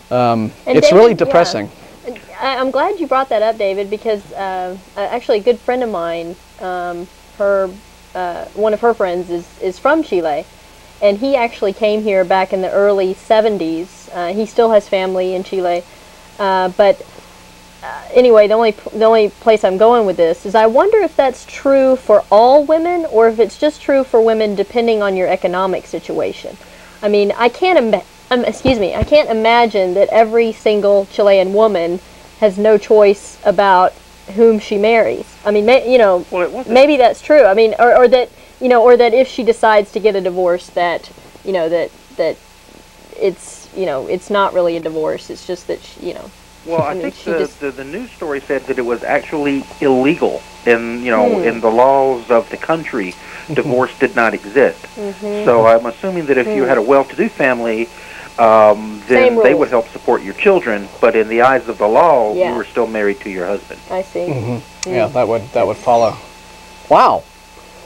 It's David, really depressing. I'm glad you brought that up, David, because actually a good friend of mine, one of her friends is from Chile, and he actually came here back in the early 70s. He still has family in Chile, but anyway, the only place I'm going with this is I wonder if that's true for all women or if it's just true for women depending on your economic situation. I mean, I can't imagine that every single Chilean woman has no choice about whom she marries. I mean, maybe that's true. I mean, or that if she decides to get a divorce, that it's not really a divorce. It's just that Well, I think the news story said that it was actually illegal in in the laws of the country. Divorce did not exist. So I'm assuming that if you had a well-to-do family, then they would help support your children. But in the eyes of the law, you were still married to your husband. I see. Yeah, that would follow. Wow.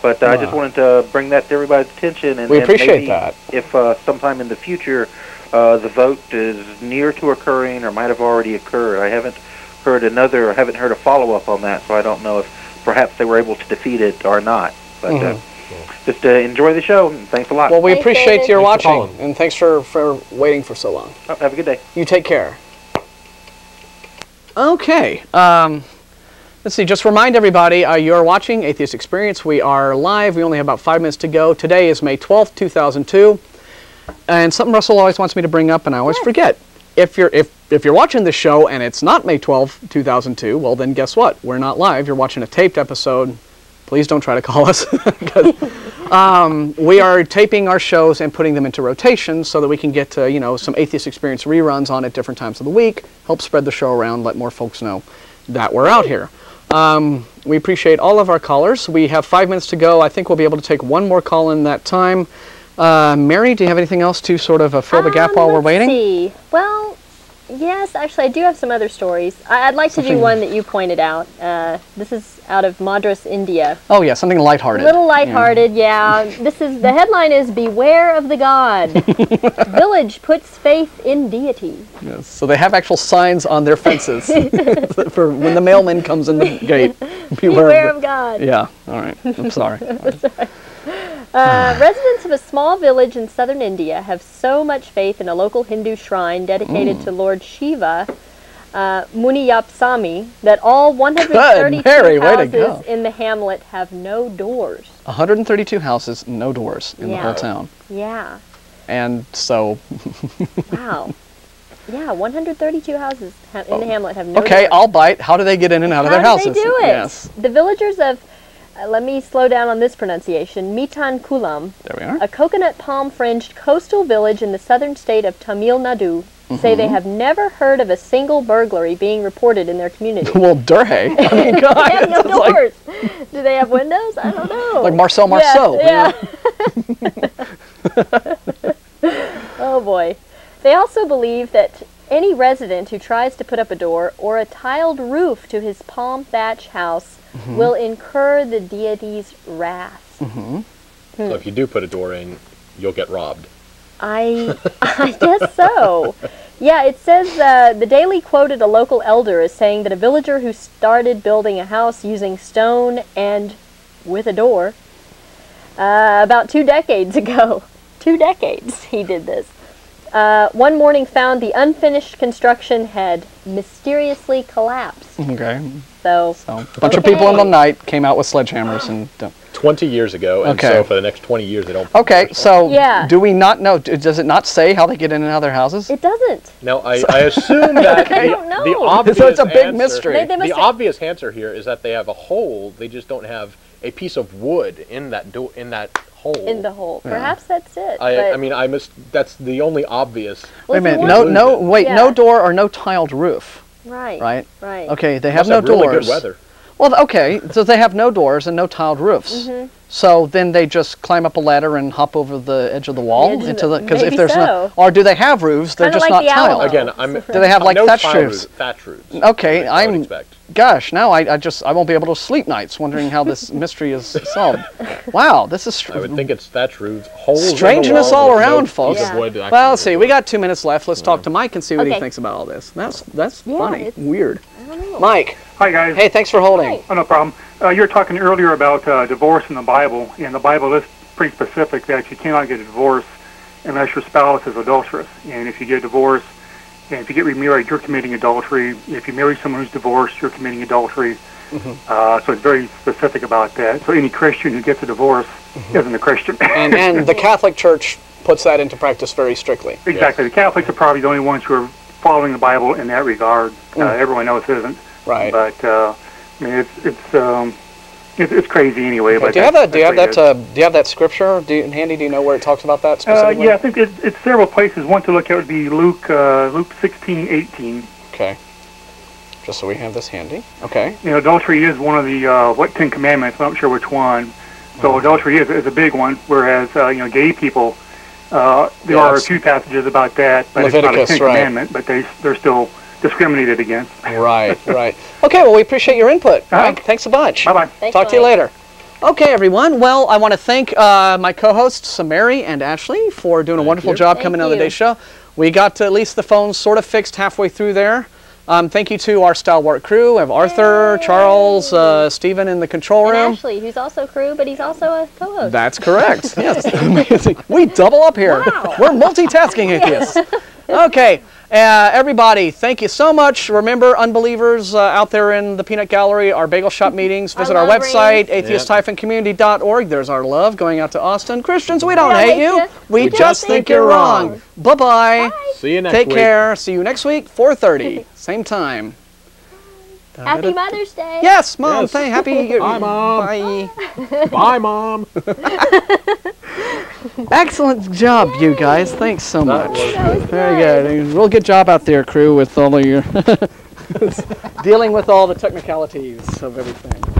But I just wanted to bring that to everybody's attention. And we appreciate maybe that. If sometime in the future the vote is near to occurring or might have already occurred, I haven't heard a follow-up on that, so I don't know if perhaps they were able to defeat it or not. But just enjoy the show, and thanks a lot. Well, we appreciate your watching, and thanks for waiting for so long. Have a good day. You take care. Okay. Let's see, just remind everybody, you're watching Atheist Experience. We are live. We only have about 5 minutes to go. Today is May 12th, 2002. And something Russell always wants me to bring up, and I always forget. If you're watching this show and it's not May 12th, 2002, well then guess what? We're not live. You're watching a taped episode. Please don't try to call us. We are taping our shows and putting them into rotation so that we can get some Atheist Experience reruns on at different times of the week, help spread the show around, let more folks know that we're out here. We appreciate all of our callers. We have 5 minutes to go. I think we'll be able to take one more call in that time. Mary, do you have anything else to sort of fill the gap while we're waiting? Let's see. Well, yes, actually, I do have some other stories. I'd like to do one that you pointed out. This is out of Madras, India. Oh, yeah, something lighthearted. A little lighthearted, yeah. The headline is, "Beware of the God. Village puts faith in deity." Yes, so they have actual signs on their fences for when the mailman comes in the gate. Beware of God. Yeah, all right. I'm sorry. Residents of a small village in southern India have so much faith in a local Hindu shrine dedicated to Lord Shiva, Muniyapsami, that all 132 houses in the hamlet have no doors. 132 houses, no doors in the whole town. Yeah. And so... Wow. Yeah, 132 houses in the hamlet have no doors. Okay, I'll bite. How do they get in and out of their houses? How do they do it? Yes. The villagers of... let me slow down on this pronunciation. Mitan Kulam, there we are. A coconut palm-fringed coastal village in the southern state of Tamil Nadu, say they have never heard of a single burglary being reported in their community. Well, Durhay. I mean, God. They have no doors. Do they have windows? I don't know. Like Marcel Marceau. Yeah. Oh, boy. They also believe that any resident who tries to put up a door or a tiled roof to his palm thatch house will incur the deity's wrath. So if you do put a door in, you'll get robbed. I guess so. Yeah, it says the Daily quoted a local elder as saying that a villager who started building a house using stone and with a door about 2 decades ago. 2 decades he did this. One morning found the unfinished construction had mysteriously collapsed. Okay. So a bunch of people in the night came out with sledgehammers and... 20 years ago, and so for the next 20 years they don't... Okay, so do we not know, does it not say how they get in and out of their houses? It doesn't. No, I assume that the obvious so it's a big mystery. The obvious answer here is that they have a hole, they just don't have a piece of wood in that hole. In the hole. Yeah. Perhaps that's it. That's the only obvious... Wait a minute, no door or no tiled roof. Right. Okay, they have no doors. Really good weather. Well, okay, so they have no doors and no tiled roofs. So then they just climb up a ladder and hop over the edge of the wall because if there's no, or do they have roofs? They're just not tiled. Again, do they have like thatch roofs? Thatch roofs. Okay, gosh, now I won't be able to sleep nights wondering how this mystery is solved. Wow, this is I would think it's thatch roofs. Holes strangeness all around, folks. Yeah. Well, let's see. We got 2 minutes left. Let's talk to Mike and see what he thinks about all this. That's funny, weird. Mike. Hi, guys. Hey, thanks for holding. Oh, no problem. You were talking earlier about divorce in the Bible, and the Bible is pretty specific that you cannot get a divorce unless your spouse is adulterous. And if you get a divorce, and if you get remarried, you're committing adultery. If you marry someone who's divorced, you're committing adultery. So it's very specific about that. So any Christian who gets a divorce isn't a Christian. and the Catholic Church puts that into practice very strictly. Exactly. The Catholics are probably the only ones who are following the Bible in that regard. Everyone else isn't. Right. But I mean, it's crazy anyway. Okay. But do you have that scripture handy? Do you know where it talks about that specifically? Yeah, I think it's several places. One to look at would be Luke 16:18. Okay. Just so we have this handy. Okay. You know, adultery is one of the 10 Commandments. I'm not sure which one. So adultery is a big one. Whereas gay people, there are a few passages about that, but Leviticus, it's not a 10 Commandment. But they're still discriminated against. Right. Okay, well, we appreciate your input. Mike, thanks a bunch. Bye-bye. Talk to you later. Okay, everyone. Well, I want to thank my co-hosts, Mary and Ashley, for doing a wonderful job coming on the day's show. We got at least the phones sort of fixed halfway through there. Thank you to our stalwart crew. We have Arthur, Charles, Stephen in the control room. And Ashley, who's also crew, but he's also a co-host. That's correct. Yes. Amazing. We double up here. Wow. We're multitasking atheists. Okay. Everybody, thank you so much. Remember, unbelievers out there in the peanut gallery, our bagel shop meetings, visit our website, atheist-community.org. There's our love going out to Austin. Christians, we don't hate you. We just think you're wrong. Bye-bye. See you next week. Take care. See you next week, 4:30, same time. Happy Mother's Day. Yes, Mom. Yes. Happy. Bye, Mom. Bye. Bye, Mom. Excellent job, you guys. Thanks so much. was Very good. Real good job out there, crew, with all of your dealing with all the technicalities of everything.